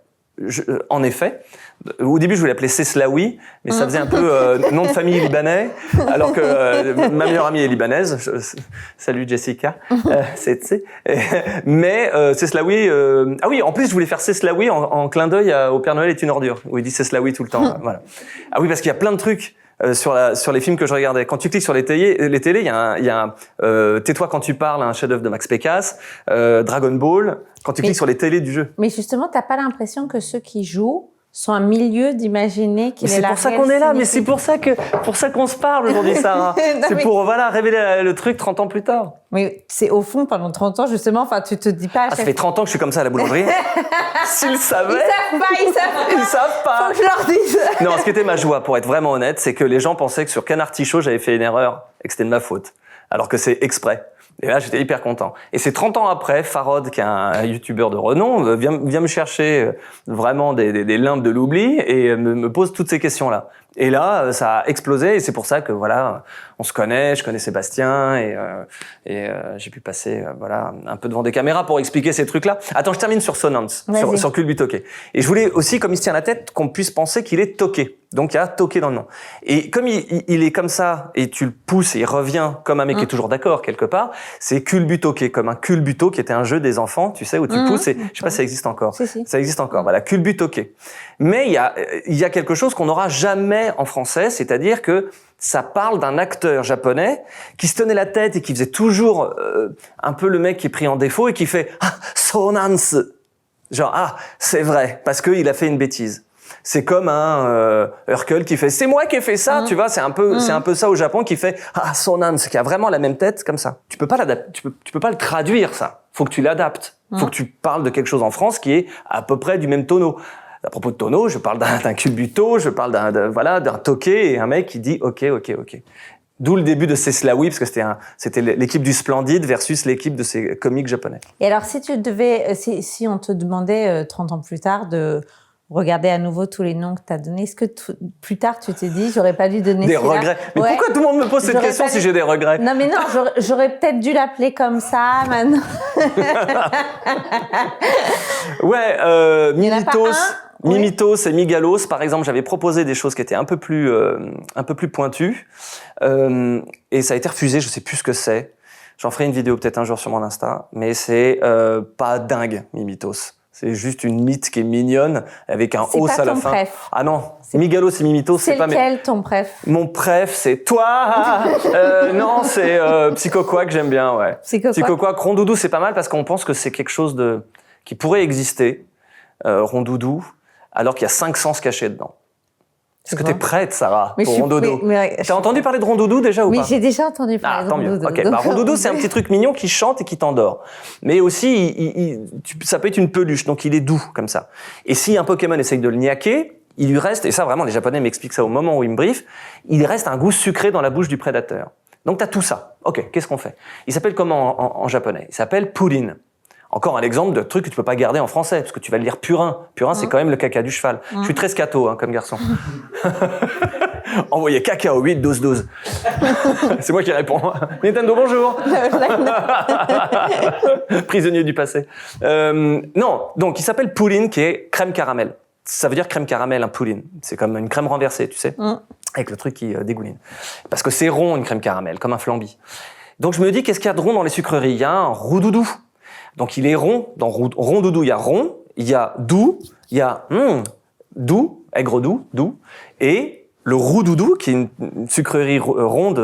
en effet. Au début, je voulais l'appeler Seslawi, mais ça faisait un peu nom de famille libanais, alors que ma meilleure amie est libanaise. Salut Jessica, mais Seslawi. Ah oui, en plus, je voulais faire Seslawi en clin d'œil au Père Noël est une ordure, où il dit Seslawi tout le temps. Voilà. Ah oui, parce qu'il y a plein de trucs. Sur les films que je regardais. Quand tu cliques sur les télés, il y a Tais-toi quand tu parles, un chef-d'œuvre de Max Pécasse, Dragon Ball. Quand tu cliques sur les télés du jeu. Mais justement, t'as pas l'impression que ceux qui jouent sont un milieu d'imaginer qu'il est la réelle C'est pour ça qu'on est là, mais c'est pour ça qu'on se parle aujourd'hui, Sarah. C'est pour, révéler le truc 30 ans plus tard. Mais c'est au fond, pendant 30 ans, justement, enfin, tu te dis pas ça fait 30 ans que je suis comme ça à la boulangerie. S'ils savaient. Ils savent pas. Faut que je leur dise. Non, ce qui était ma joie, pour être vraiment honnête, c'est que les gens pensaient que sur Canarty Show, j'avais fait une erreur et que c'était de ma faute. Alors que c'est exprès. Et là, j'étais hyper content. Et c'est 30 ans après, Farod, qui est un youtubeur de renom, vient me chercher vraiment des limbes de l'oubli et me pose toutes ces questions-là. Et là, ça a explosé et c'est pour ça que voilà, on se connaît, je connais Sébastien et j'ai pu passer un peu devant des caméras pour expliquer ces trucs-là. Attends, je termine sur Sonance, sur Kulbutoke. Et je voulais aussi, comme il se tient la tête, qu'on puisse penser qu'il est toqué. Donc il y a toqué dans le nom. Et comme il est comme ça et tu le pousses et il revient comme un mec qui est toujours d'accord quelque part, c'est Kulbutoke, comme un culbuto qui était un jeu des enfants, tu sais, où tu pousses et je sais pas si ça existe encore. Si. Ça existe encore. Voilà, Kulbutoke. Mais il y a quelque chose qu'on n'aura jamais en français, c'est-à-dire que ça parle d'un acteur japonais qui se tenait la tête et qui faisait toujours un peu le mec qui est pris en défaut et qui fait Sonance. Genre c'est vrai parce qu'il a fait une bêtise. C'est comme un Urkel qui fait c'est moi qui ai fait ça, tu vois, c'est un peu ça au Japon qui fait Sonance, qui a vraiment la même tête comme ça. Tu peux pas l'adapter, tu peux pas le traduire ça. Faut que tu l'adaptes. Faut que tu parles de quelque chose en France qui est à peu près du même tonneau. À propos de tonneau, je parle d'un culbuto, je parle d'un toqué et un mec qui dit OK. D'où le début de Seslawi, parce que c'était l'équipe du Splendide versus l'équipe de ces comiques japonais. Et alors, si tu devais, si on te demandait 30 ans plus tard de regarder à nouveau tous les noms que tu as donnés, est-ce que plus tard tu t'es dit, j'aurais pas dû donner des regrets? Mais pourquoi tout le monde me pose cette question si j'ai des regrets? Non, mais non, j'aurais peut-être dû l'appeler comme ça maintenant. Ouais, Mimitos et Migalos, par exemple, j'avais proposé des choses qui étaient un peu plus pointues, et ça a été refusé. Je sais plus ce que c'est. J'en ferai une vidéo peut-être un jour sur mon Insta, mais c'est pas dingue, Mimitos. C'est juste une mythe qui est mignonne avec un os à la fin. Préf. Ah non, Migalos et Mimitos, c'est pas. C'est lequel ton préf? Mon préf, c'est toi. Non, c'est Psychoquack, j'aime bien, ouais. Psychoquack, Rondoudou, c'est pas mal parce qu'on pense que c'est quelque chose qui pourrait exister, Rondoudou, alors qu'il y a 5 sens cachés dedans. Est-ce que t'es prête, Sarah, pour Rondoudou? T'as entendu parler de Rondoudou déjà ou pas? Oui, j'ai déjà entendu parler de Rondoudou. Ok, Rondoudou, c'est un petit truc mignon qui chante et qui t'endort. Mais aussi, ça peut être une peluche, donc il est doux comme ça. Et si un Pokémon essaye de le niaquer, il lui reste, et ça vraiment les Japonais m'expliquent ça au moment où ils me briefent, il reste un goût sucré dans la bouche du prédateur. Donc t'as tout ça. Ok, qu'est-ce qu'on fait? Il s'appelle comment en japonais? Il s'appelle Purin. Encore un exemple de truc que tu peux pas garder en français, parce que tu vas le lire purin. Purin, c'est quand même le caca du cheval. Je suis très scato, comme garçon. Envoyez caca au 8 12 12. C'est moi qui réponds. Nintendo, bonjour. Prisonnier du passé. Non, donc il s'appelle Purin, qui est crème caramel. Ça veut dire crème caramel, un Purin. C'est comme une crème renversée, tu sais, avec le truc qui dégouline. Parce que c'est rond, une crème caramel, comme un flambi. Donc je me dis, qu'est-ce qu'il y a de rond dans les sucreries? Il y a un roudoudou. Donc il est rond, dans rondoudou, il y a rond, il y a doux, il y a doux, aigre doux, et le roudoudou, qui est une sucrerie ronde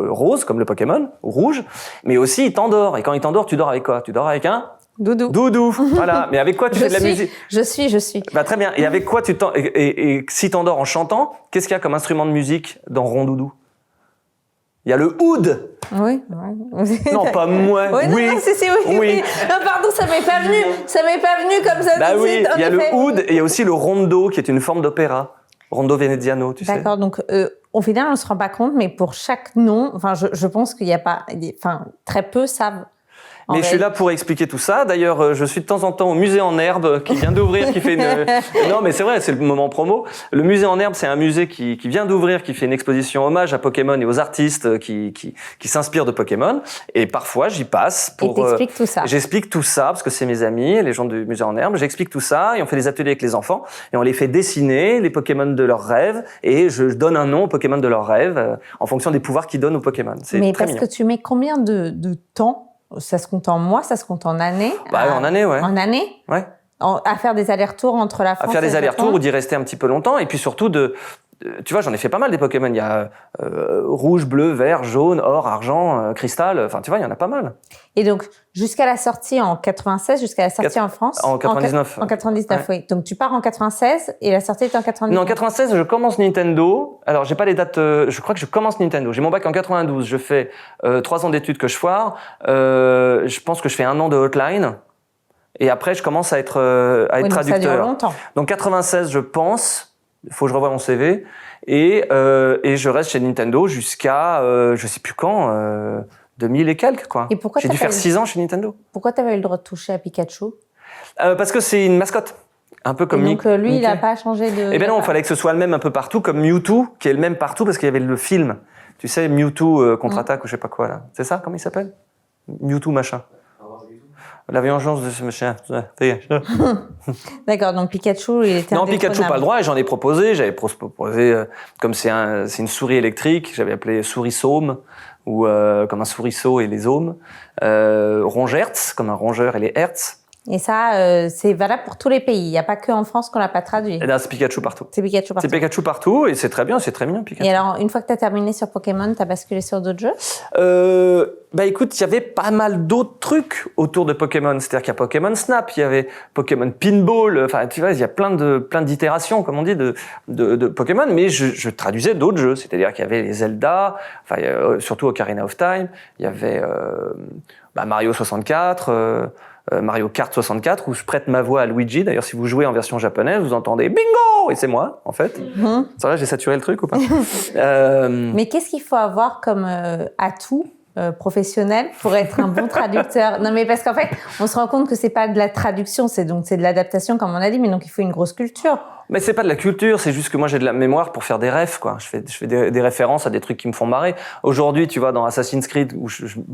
rose, comme le Pokémon, ou rouge, mais aussi il t'endort. Et quand il t'endort, tu dors avec quoi? Tu dors avec un doudou. Voilà. Mais avec quoi tu fais de la musique? Je suis. Bah très bien. Et avec quoi et si t'endors en chantant, qu'est-ce qu'il y a comme instrument de musique dans rondoudou? Il y a le oud. Oui. Non, pas moi. Oui. Oui. Non, pardon, ça m'est pas venu comme ça. Bah tout de oui, suite, il y a le oud et il y a aussi le rondo qui est une forme d'opéra. Rondo Veneziano, tu sais. D'accord, donc au final, on ne se rend pas compte, mais pour chaque nom, enfin, je pense qu'il n'y a pas, enfin, très peu savent. Mais je suis là pour expliquer tout ça. D'ailleurs, je suis de temps en temps au musée en herbe qui vient d'ouvrir, qui fait une... Non, mais c'est vrai, c'est le moment promo. Le musée en herbe, c'est un musée qui vient d'ouvrir, qui fait une exposition hommage à Pokémon et aux artistes qui s'inspirent de Pokémon. Et parfois, j'y passe pour... Et t'expliques tout ça. J'explique tout ça, parce que c'est mes amis, les gens du musée en herbe. J'explique tout ça et on fait des ateliers avec les enfants et on les fait dessiner les Pokémon de leurs rêves et je donne un nom aux Pokémon de leurs rêves en fonction des pouvoirs qu'ils donnent aux Pokémon. C'est mais très parce mignon. que tu mets combien de temps? Ça se compte en mois, ça se compte en années? En années, ouais. En années? Ouais. À faire des allers-retours entre la France À faire et des le allers-retours Japon? ou d'y rester un petit peu longtemps et puis surtout tu vois, j'en ai fait pas mal des Pokémon. Il y a rouge, bleu, vert, jaune, or, argent, cristal. Enfin, tu vois, il y en a pas mal. Et donc, jusqu'à la sortie en 96, jusqu'à la sortie en France? En 99. En 99, ouais. Oui. Donc, tu pars en 96 et la sortie est en 99? Non, en 96, je commence Nintendo. Alors, j'ai pas les dates. Je crois que je commence Nintendo. J'ai mon bac en 92. Je fais 3 ans d'études que je foire. Je pense que je fais 1 an de hotline. Et après, je commence à être donc traducteur. ça dure longtemps. Donc 96, je pense. Il faut que je revoie mon CV. Et je reste chez Nintendo jusqu'à, je sais plus quand, 2000 et quelques, quoi. Et pourquoi j'ai dû faire 6 ans chez Nintendo. Pourquoi tu avais eu le droit de toucher à Pikachu? Parce que c'est une mascotte. Un peu comme donc lui, Mickey. il n'a pas changé de... Eh ben non, il fallait que ce soit le même un peu partout, comme Mewtwo, qui est le même partout parce qu'il y avait le film. Tu sais, Mewtwo contre-attaque ou je sais pas quoi, là. C'est ça, comment il s'appelle? Mewtwo machin. La vengeance de ce machin. D'accord, donc Pikachu, il était Non, Pikachu, pas le droit, et j'en ai proposé. J'avais proposé, comme c'est une souris électrique, j'avais appelé souris saume, ou comme un souriceau et les aumes. Rongertz, comme un rongeur et les hertz. Et ça, c'est valable pour tous les pays. Il n'y a pas qu'en France qu'on l'a pas traduit. Et là, c'est Pikachu partout. C'est Pikachu partout. C'est Pikachu partout, et c'est très bien, c'est très mignon, Pikachu. Et alors, une fois que tu as terminé sur Pokémon, tu as basculé sur d'autres jeux? Bah écoute, il y avait pas mal d'autres trucs autour de Pokémon. C'est-à-dire qu'il y a Pokémon Snap, il y avait Pokémon Pinball. Enfin, tu vois, il y a plein d'itérations, comme on dit, de Pokémon. Mais je traduisais d'autres jeux. C'est-à-dire qu'il y avait les Zelda, enfin, surtout Ocarina of Time. Il y avait Mario 64. Mario Kart 64 où je prête ma voix à Luigi. D'ailleurs, si vous jouez en version japonaise, vous entendez bingo et c'est moi en fait. Ça va, j'ai saturé le truc ou pas? Mais qu'est-ce qu'il faut avoir comme atout professionnel pour être un bon traducteur? Non, mais parce qu'en fait, on se rend compte que c'est pas de la traduction, c'est de l'adaptation comme on a dit, mais donc il faut une grosse culture. Mais c'est pas de la culture, c'est juste que moi j'ai de la mémoire pour faire des refs, quoi. Je fais des références à des trucs qui me font marrer. Aujourd'hui, tu vois, dans Assassin's Creed, où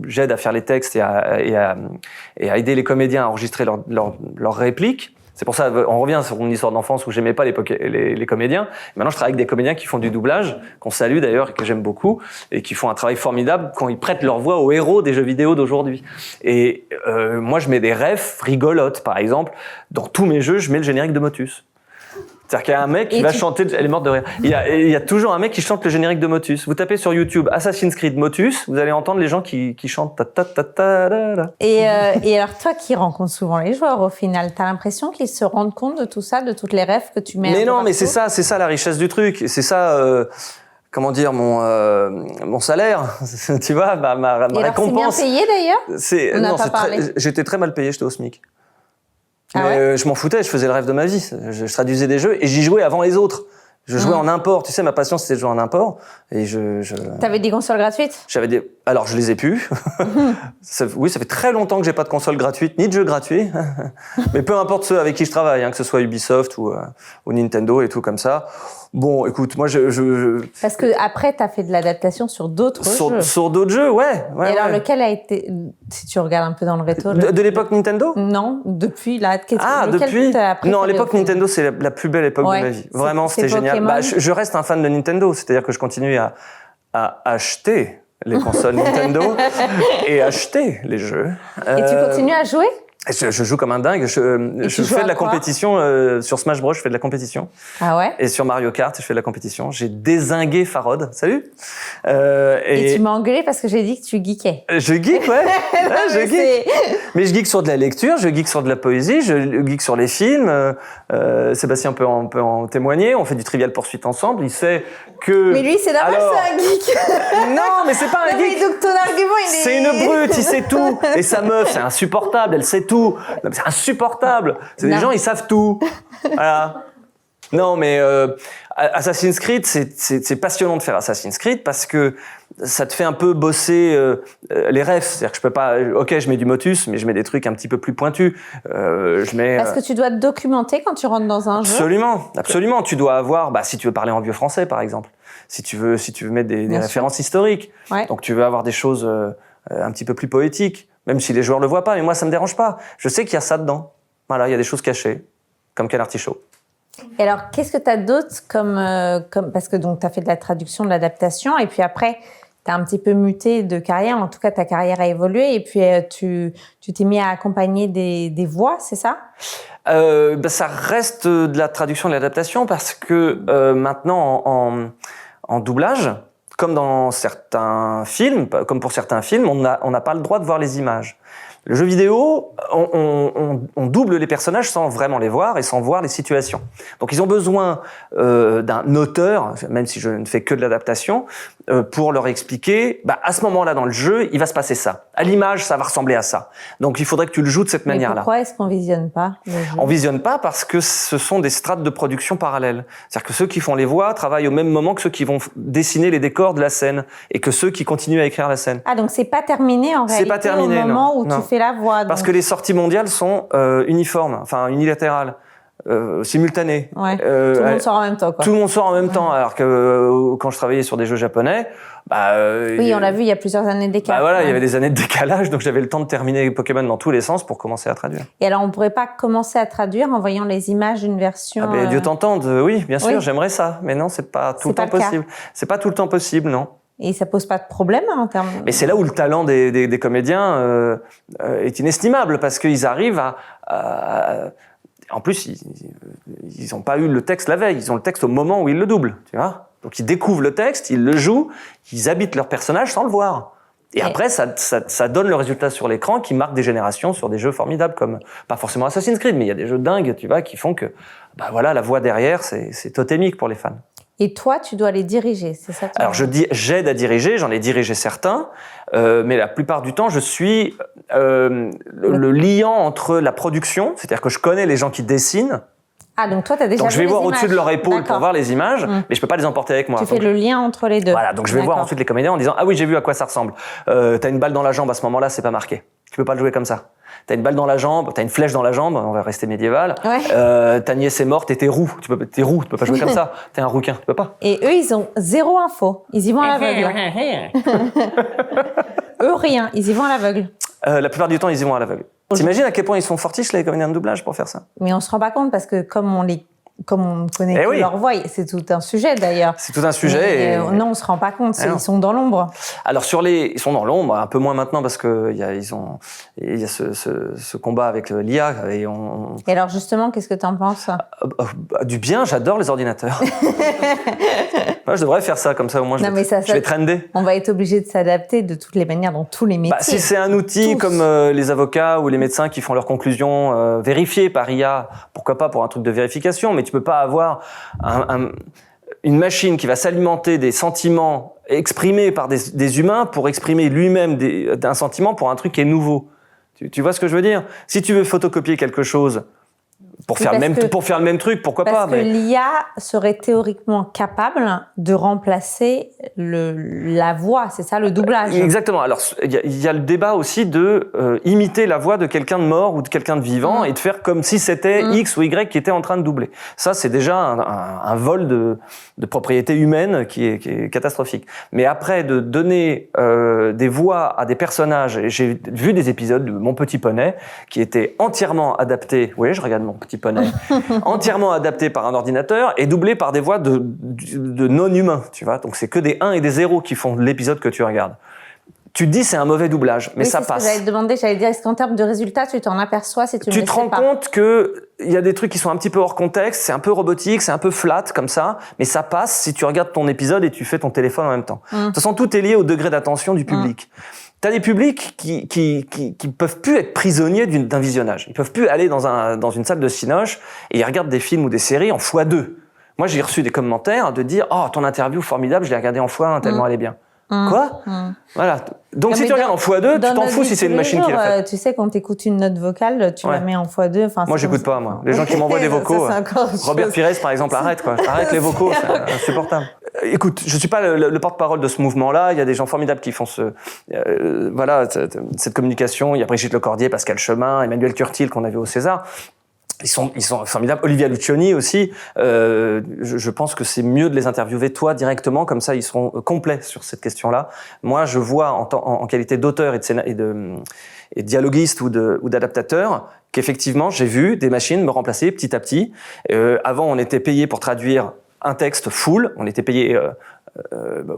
j'aide à faire les textes et à aider les comédiens à enregistrer leurs répliques. C'est pour ça, on revient sur mon histoire d'enfance où j'aimais pas les comédiens. Maintenant, je travaille avec des comédiens qui font du doublage, qu'on salue d'ailleurs et que j'aime beaucoup, et qui font un travail formidable quand ils prêtent leur voix aux héros des jeux vidéo d'aujourd'hui. Et moi, je mets des refs rigolotes, par exemple. Dans tous mes jeux, je mets le générique de Motus. C'est-à-dire qu'il y a un mec qui va chanter, elle est morte de rire. Il y a toujours un mec qui chante le générique de Motus. Vous tapez sur YouTube Assassin's Creed Motus, vous allez entendre les gens qui chantent ta ta ta ta ta ta. Et alors toi qui rencontres souvent les joueurs au final, t'as l'impression qu'ils se rendent compte de tout ça, de toutes les rêves que tu mets? Mais non, mais c'est ça la richesse du truc. C'est ça. Comment dire, mon salaire, tu vois, ma récompense. C'est bien payé d'ailleurs? Non, j'étais très mal payé, j'étais au SMIC. Mais je m'en foutais, je faisais le rêve de ma vie. Je traduisais des jeux et j'y jouais avant les autres. Je jouais en import, tu sais, ma passion c'était de jouer en import. Et T'avais des consoles gratuites? Alors je les ai plus. Ça fait très longtemps que j'ai pas de console gratuite, ni de jeux gratuits. Mais peu importe ceux avec qui je travaille, que ce soit Ubisoft ou Nintendo et tout comme ça. Bon, écoute, moi Parce que après t'as fait de l'adaptation sur d'autres jeux. Sur d'autres jeux, ouais. Et alors lequel a été, si tu regardes un peu dans le rétro, de l'époque Nintendo? Non, depuis là. Depuis. Non, l'époque Nintendo, c'est la plus belle époque de ma vie. Vraiment, c'était génial. Je reste un fan de Nintendo, c'est-à-dire que je continue à acheter les consoles Nintendo et acheter les jeux. Et tu continues à jouer? Je joue comme un dingue. Je fais de la compétition sur Smash Bros. Je fais de la compétition. Ah ouais? Et sur Mario Kart, je fais de la compétition. J'ai dézingué Farod. Salut. Et tu m'as engueulé parce que j'ai dit que tu geekais. Je geek, ouais. Je geek. Mais je geek sur de la lecture, je geek sur de la poésie, je geek sur les films. Sébastien peut en témoigner. On fait du Trivial Poursuite ensemble. Il sait que. Mais lui, c'est normal, c'est un geek. Non, mais c'est pas un geek. Mais donc ton argument, il est. C'est une brute, il sait tout. Et sa meuf, c'est insupportable. Elle sait tout. C'est insupportable. C'est des gens, ils savent tout. Voilà. Non, mais Assassin's Creed, c'est passionnant de faire Assassin's Creed parce que ça te fait un peu bosser les refs. C'est-à-dire que je peux pas... Ok, je mets du Motus, mais je mets des trucs un petit peu plus pointus. Parce que tu dois te documenter quand tu rentres dans un jeu. Absolument. Tu dois avoir... si tu veux parler en vieux français, par exemple. Si tu veux mettre des références historiques. Ouais. Donc, tu veux avoir des choses un petit peu plus poétiques. Même si les joueurs le voient pas, mais moi, ça me dérange pas. Je sais qu'il y a ça dedans. Voilà, il y a des choses cachées. Comme quel artichaut. Et alors, qu'est-ce que tu as d'autre comme parce que donc tu as fait de la traduction, de l'adaptation, et puis après, tu as un petit peu muté de carrière, en tout cas, ta carrière a évolué, et puis tu t'es mis à accompagner des voix, c'est ça? Ça reste de la traduction et de l'adaptation parce que maintenant, en doublage, comme dans certains films, comme pour certains films, on n'a pas le droit de voir les images. Le jeu vidéo, on double les personnages sans vraiment les voir et sans voir les situations. Donc ils ont besoin d'un auteur, même si je ne fais que de l'adaptation, pour leur expliquer, à ce moment-là dans le jeu, il va se passer ça. À l'image, ça va ressembler à ça. Donc il faudrait que tu le joues de cette manière-là. Pourquoi est-ce qu'on visionne pas le jeu? On visionne pas parce que ce sont des strates de production parallèles. C'est-à-dire que ceux qui font les voix travaillent au même moment que ceux qui vont dessiner les décors de la scène et que ceux qui continuent à écrire la scène. Ah, donc c'est pas terminé en réalité C'est pas terminé, au moment où non. tu fais la voix. Donc... Parce que les sorties mondiales sont uniformes, enfin unilatérales. Simultanées. Ouais. Tout le monde sort en même temps, quoi. Tout le monde sort en même temps, alors que quand je travaillais sur des jeux japonais, oui, on l'a vu, il y a plusieurs années de décalage. Il y avait des années de décalage, donc j'avais le temps de terminer Pokémon dans tous les sens pour commencer à traduire. Et alors, on pourrait pas commencer à traduire en voyant les images d'une version. Dieu t'entende, oui, bien sûr, j'aimerais ça, mais non, c'est pas tout le temps possible. C'est pas tout le temps possible, non. Et ça pose pas de problème en termes. Mais c'est là où le talent des comédiens est inestimable, parce qu'ils arrivent en plus, ils n'ont pas eu le texte la veille, ils ont le texte au moment où ils le doublent, tu vois. Donc ils découvrent le texte, ils le jouent, ils habitent leur personnage sans le voir. Et après, ça donne le résultat sur l'écran qui marque des générations sur des jeux formidables comme, pas forcément Assassin's Creed, mais il y a des jeux dingues, tu vois, qui font que, la voix derrière, c'est totémique pour les fans. Et toi, tu dois les diriger, c'est ça? Alors j'aide à diriger, j'en ai dirigé certains, mais la plupart du temps, je suis le liant entre la production, c'est-à-dire que je connais les gens qui dessinent. Ah, donc toi, tu as déjà donc je vais voir au-dessus de leur épaule D'accord. pour voir les images, mais je peux pas les emporter avec moi. Tu fais le lien entre les deux. Voilà, donc je vais voir ensuite les comédiens en disant ah oui, j'ai vu à quoi ça ressemble. T'as une balle dans la jambe à ce moment-là, c'est pas marqué. Tu peux pas le jouer comme ça. T'as une balle dans la jambe, t'as une flèche dans la jambe, on va rester médiéval. Ouais. Ta nièce est morte et t'es roux, tu peux pas jouer comme ça. T'es un rouquin, tu peux pas. Et eux, ils ont zéro info, ils y vont à l'aveugle. Eux, rien, ils y vont à l'aveugle. La plupart du temps, ils y vont à l'aveugle. T'imagines à quel point ils sont fortiches les comédiens de doublage pour faire ça? Mais on se rend pas compte parce que comme on connaît que leur voix, c'est tout un sujet d'ailleurs. C'est tout un sujet. Non, on se rend pas compte, ils sont dans l'ombre. Alors ils sont dans l'ombre, un peu moins maintenant parce que il y a ce combat avec l'IA et alors justement, qu'est-ce que tu en penses? Du bien, j'adore les ordinateurs. Moi, je devrais faire ça comme ça au moins je vais trender. On va être obligé de s'adapter de toutes les manières dans tous les métiers. Si c'est un outil comme les avocats ou les médecins qui font leurs conclusions vérifiées par IA, pourquoi pas pour un truc de vérification, mais tu peux pas avoir une machine qui va s'alimenter des sentiments exprimés par des humains pour exprimer lui-même un sentiment pour un truc qui est nouveau. Tu vois ce que je veux dire? Si tu veux photocopier quelque chose pour faire le même truc, pourquoi pas? Parce que l'IA serait théoriquement capable de remplacer la voix, c'est ça, le doublage. Exactement. Alors, il y a le débat aussi de imiter la voix de quelqu'un de mort ou de quelqu'un de vivant et de faire comme si c'était X ou Y qui était en train de doubler. Ça, c'est déjà un vol de propriété humaine qui est catastrophique. Mais après, de donner des voix à des personnages, j'ai vu des épisodes de Mon Petit Poney qui étaient entièrement adaptés. Oui, je regarde Mon Petit Poney. Entièrement adaptés par un ordinateur et doublés par des voix de non-humains, tu vois. Donc c'est que des 1 et des 0 qui font l'épisode que tu regardes. Tu te dis c'est un mauvais doublage, mais ça passe. C'est ce que j'allais dire, est-ce qu'en termes de résultats, tu t'en aperçois si tu ne le sais pas? Tu te rends compte que il y a des trucs qui sont un petit peu hors contexte, c'est un peu robotique, c'est un peu flat comme ça, mais ça passe si tu regardes ton épisode et tu fais ton téléphone en même temps. De toute façon, tout est lié au degré d'attention du public. T'as des publics qui peuvent plus être prisonniers d'un visionnage. Ils peuvent plus aller dans une salle de cinoche et ils regardent des films ou des séries en x2. Moi, j'ai reçu des commentaires de dire « Oh, ton interview formidable, je l'ai regardée en x1 tellement elle est bien. » Quoi Voilà. Donc, Non, si mais tu regardes en x2, tu t'en fous si c'est une machine qui l'a fait. Tu sais, quand tu écoutes une note vocale, tu la mets en x2. Moi, j'écoute pas, moi. Les gens qui m'envoient des vocaux. Ça, c'est encore autre Robert chose. Pires, par exemple, arrête, quoi. Arrête les vocaux, c'est insupportable. Écoute, je suis pas le porte-parole de ce mouvement-là. Il y a des gens formidables qui font cette communication. Il y a Brigitte Lecordier, Pascal Chemin, Emmanuel Curtil qu'on a vu au César. Ils sont formidables. Olivia Lucioni aussi. Je pense que c'est mieux de les interviewer toi directement, comme ça ils seront complets sur cette question-là. Moi, je vois en qualité d'auteur et de dialoguiste ou d'adaptateur qu'effectivement j'ai vu des machines me remplacer petit à petit. Avant, on était payé pour traduire un texte full, on était payé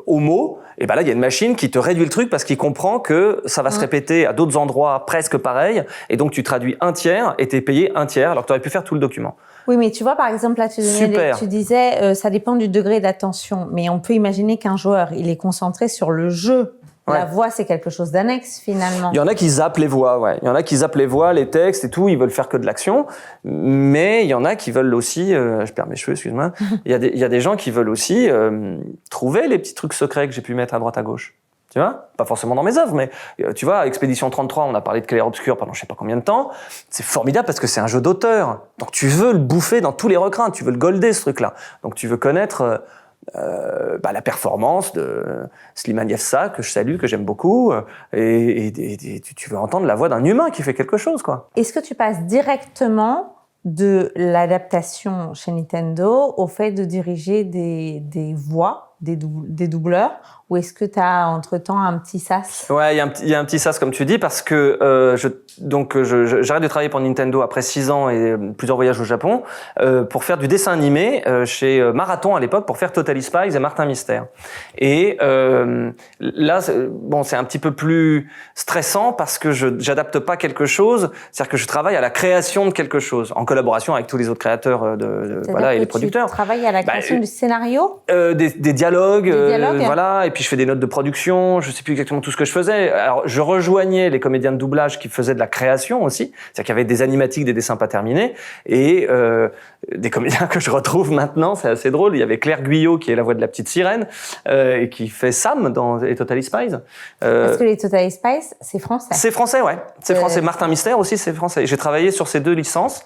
au mot, et ben là il y a une machine qui te réduit le truc parce qu'il comprend que ça va se répéter à d'autres endroits presque pareil, et donc tu traduis un tiers et t'es payé un tiers alors que tu aurais pu faire tout le document. Oui, mais tu vois, par exemple, là, tu disais, ça dépend du degré d'attention, mais on peut imaginer qu'un joueur, il est concentré sur le jeu. Ouais. La voix, c'est quelque chose d'annexe, finalement. Il y en a qui zappent les voix, ouais. Il y en a qui zappent les voix, les textes et tout, ils veulent faire que de l'action. Mais il y en a qui veulent aussi, je perds mes cheveux, excuse-moi. Il y a des gens qui veulent aussi trouver les petits trucs secrets que j'ai pu mettre à droite à gauche. Tu vois? Pas forcément dans mes œuvres, mais tu vois, Expédition 33, on a parlé de Clair Obscur pendant je sais pas combien de temps. C'est formidable parce que c'est un jeu d'auteur. Donc tu veux le bouffer dans tous les recoins, tu veux le golder, ce truc-là. Donc tu veux connaître la performance de Slimane Yefsa, que je salue, que j'aime beaucoup, et tu veux entendre la voix d'un humain qui fait quelque chose, quoi. Est-ce que tu passes directement de l'adaptation chez Nintendo au fait de diriger des voix, des doubleurs, ou est-ce que tu as entre-temps un petit sas? Ouais, il y a un petit sas, comme tu dis, parce que j'arrête de travailler pour Nintendo après 6 ans et plusieurs voyages au Japon pour faire du dessin animé chez Marathon à l'époque, pour faire Totally Spies et Martin Mystère. Et là, c'est un petit peu plus stressant parce que j'adapte pas quelque chose, c'est-à-dire que je travaille à la création de quelque chose en collaboration avec tous les autres créateurs et les producteurs. Tu travailles à la création du scénario? Des dialogues, voilà, et puis je fais des notes de production, je sais plus exactement tout ce que je faisais. Alors je rejoignais les comédiens de doublage qui faisaient de la création aussi, c'est-à-dire qu'il y avait des animatiques, des dessins pas terminés, et des comédiens que je retrouve maintenant, c'est assez drôle. Il y avait Claire Guyot qui est la voix de la petite sirène et qui fait Sam dans les Totally Spies. Parce que les Totally Spies, c'est français. C'est français, ouais. C'est français. Martin Mystère aussi, c'est français. J'ai travaillé sur ces 2 licences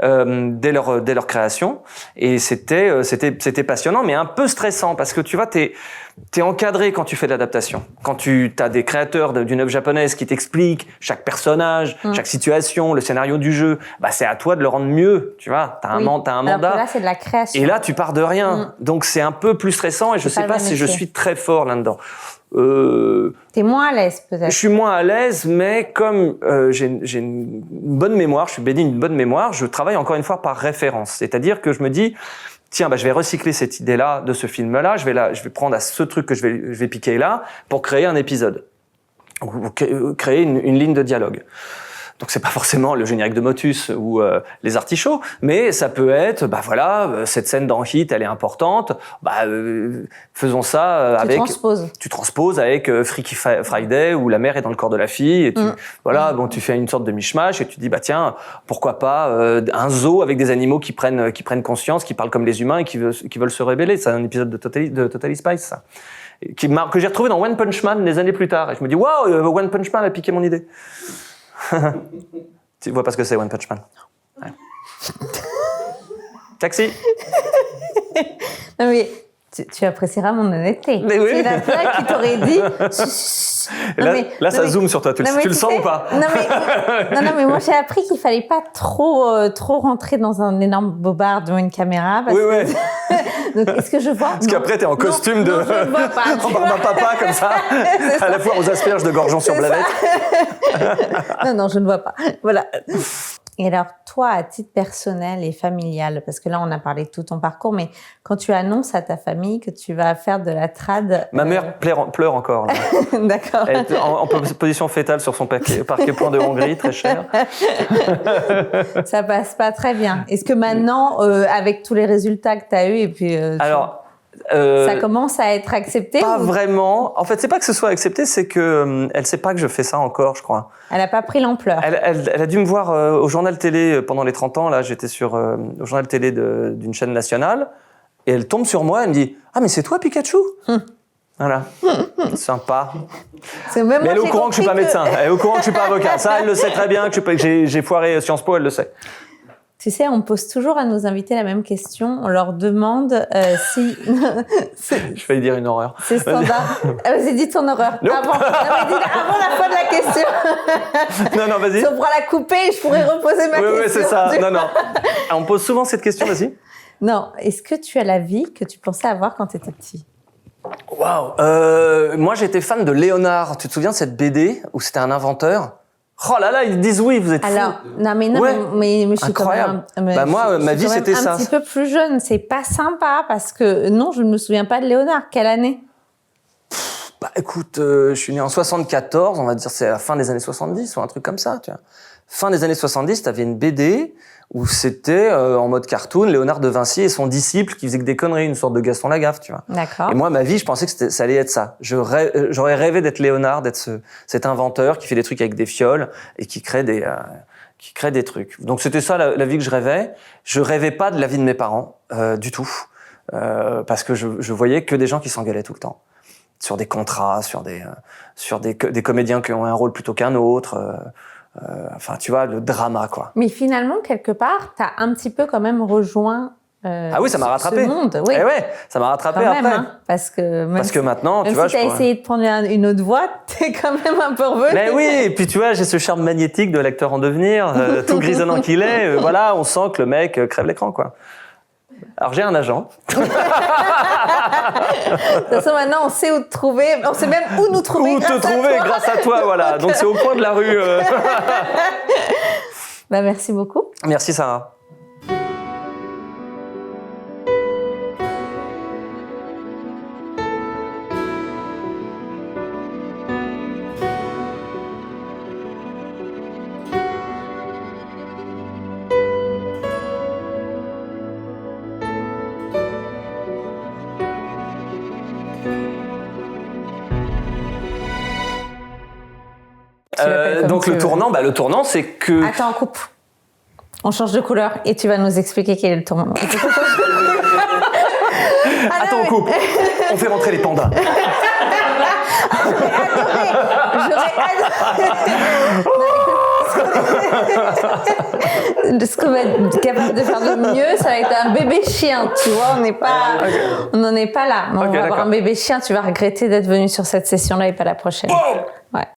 dès leur création, et c'était passionnant, mais un peu stressant parce que tu vois, t'es encadré quand tu fais de l'adaptation. Quand tu as des créateurs d'une œuvre japonaise qui t'expliquent chaque personnage, chaque situation, le scénario du jeu, c'est à toi de le rendre mieux, tu vois. T'as un mandat. Alors que là, c'est de la création. Et là, tu pars de rien. Donc c'est un peu plus stressant, et je sais pas si je suis très fort là-dedans. T'es moins à l'aise, peut-être. Je suis moins à l'aise, mais comme j'ai une bonne mémoire, je suis béni d'une bonne mémoire, je travaille encore une fois par référence. C'est-à-dire que je me dis, tiens, je vais recycler cette idée-là de ce film-là, je vais prendre à ce truc que je vais piquer là pour créer un épisode, ou créer une ligne de dialogue. Donc c'est pas forcément le générique de Motus ou les artichauts, mais ça peut être, cette scène dans Hit, elle est importante, faisons ça avec... Tu transposes avec Freaky Friday, où la mère est dans le corps de la fille, et tu fais une sorte de mishmash, et tu dis, tiens, pourquoi pas un zoo avec des animaux qui prennent conscience, qui parlent comme les humains et qui veulent se révéler. C'est un épisode de Totally Spies, ça. Que j'ai retrouvé dans One Punch Man des années plus tard, et je me dis, waouh, One Punch Man a piqué mon idée. Tu vois pas ce que c'est, One Punch Man? Ouais. Taxi. Non mais tu apprécieras mon honnêteté. Mais oui. C'est la blague qui t'aurait dit. Là, ça zoome sur toi. Tu le sens ou pas? Non, mais moi j'ai appris qu'il fallait pas trop rentrer dans un énorme bobard devant une caméra. Donc est-ce que je vois? Parce qu'après t'es en costume de. Non, je ne vois pas. En papa comme ça, à la fois aux asperges de Gorgeon sur Blavette. Non, je ne vois pas. Voilà. Et alors, toi, à titre personnel et familial, parce que là, on a parlé de tout ton parcours, mais quand tu annonces à ta famille que tu vas faire de la trad... Ma mère pleure encore. Là. D'accord. Elle est en position fétale sur son parquet point de Hongrie, très cher. Ça passe pas très bien. Est-ce que maintenant, avec tous les résultats que tu as eus, et puis... ça commence à être accepté? Pas vraiment. En fait, c'est pas que ce soit accepté, c'est que elle sait pas que je fais ça encore, je crois. Elle a pas pris l'ampleur. Elle a dû me voir au journal télé pendant les 30 ans. Là, j'étais au journal télé d'une chaîne nationale, et elle tombe sur moi, elle me dit, ah mais c'est toi Pikachu? Voilà. Sympa. C'est même Mais moi, elle est au j'ai courant que je suis pas compris médecin. Elle est au courant que je suis pas avocat. Ça, elle le sait très bien que j'ai foiré Sciences Po, elle le sait. Tu sais, on pose toujours à nos invités la même question. On leur demande si... Je failli dire une horreur. C'est standard. Vas-y, dis ton horreur. Nope. Avant la fin de la question. Non, vas-y. Si on pourra la couper, je pourrais reposer ma question. Oui, c'est ça. Non. On me pose souvent cette question, vas-y. Non, est-ce que tu as la vie que tu pensais avoir quand tu étais petit? Waouh. Moi, j'étais fan de Léonard. Tu te souviens de cette BD où c'était un inventeur? Oh là là, ils disent oui, vous êtes fous. Alors, non, Ouais. mais je suis Incroyable. quand même, Bah moi, ma vie, c'était ça. Un petit peu plus jeune. C'est pas sympa parce que non, je ne me souviens pas de Léonard. Quelle année? Bah écoute, je suis né en 74, on va dire c'est à la fin des années 70 ou un truc comme ça, tu vois. Fin des années 70, t'avais une BD où c'était en mode cartoon, Léonard de Vinci et son disciple qui faisait que des conneries, une sorte de Gaston Lagaffe, tu vois. D'accord. Et moi, ma vie, je pensais que ça allait être ça. J'aurais rêvé d'être Léonard, d'être cet inventeur qui fait des trucs avec des fioles et qui crée des trucs. Donc c'était ça la vie que je rêvais. Je rêvais pas de la vie de mes parents du tout, parce que je voyais que des gens qui s'engueulaient tout le temps sur des contrats, sur des comédiens qui ont un rôle plutôt qu'un autre. Enfin, tu vois, le drama, quoi. Mais finalement, quelque part, tu as un petit peu quand même rejoint ah oui, ça m'a rattrapé. ce monde. Oui. Eh ouais, ça m'a rattrapé Quand après. même, hein, parce que maintenant, même tu vois, si tu as essayé de prendre une autre voie, t'es quand même un peu revenu. Mais oui, et puis tu vois, j'ai ce charme magnétique de l'acteur en devenir, tout grisonnant qu'il est. Voilà, on sent que le mec crève l'écran, quoi. Alors j'ai un agent. De toute façon, maintenant, on sait où te trouver. On sait même où nous trouver. Où te trouver grâce à toi, voilà. Donc c'est au coin de la rue. Bah, merci beaucoup. Merci Sarah. Donc le tournant, c'est que... Attends, on coupe. On change de couleur et tu vas nous expliquer quel est le tournant. Attends, on coupe. On fait rentrer les pandas. Ce qu'on va être capable de faire de mieux, ça va être un bébé chien, tu vois, on n'en est pas là. On va avoir un bébé chien, tu vas regretter d'être venu sur cette session-là et pas la prochaine. Oh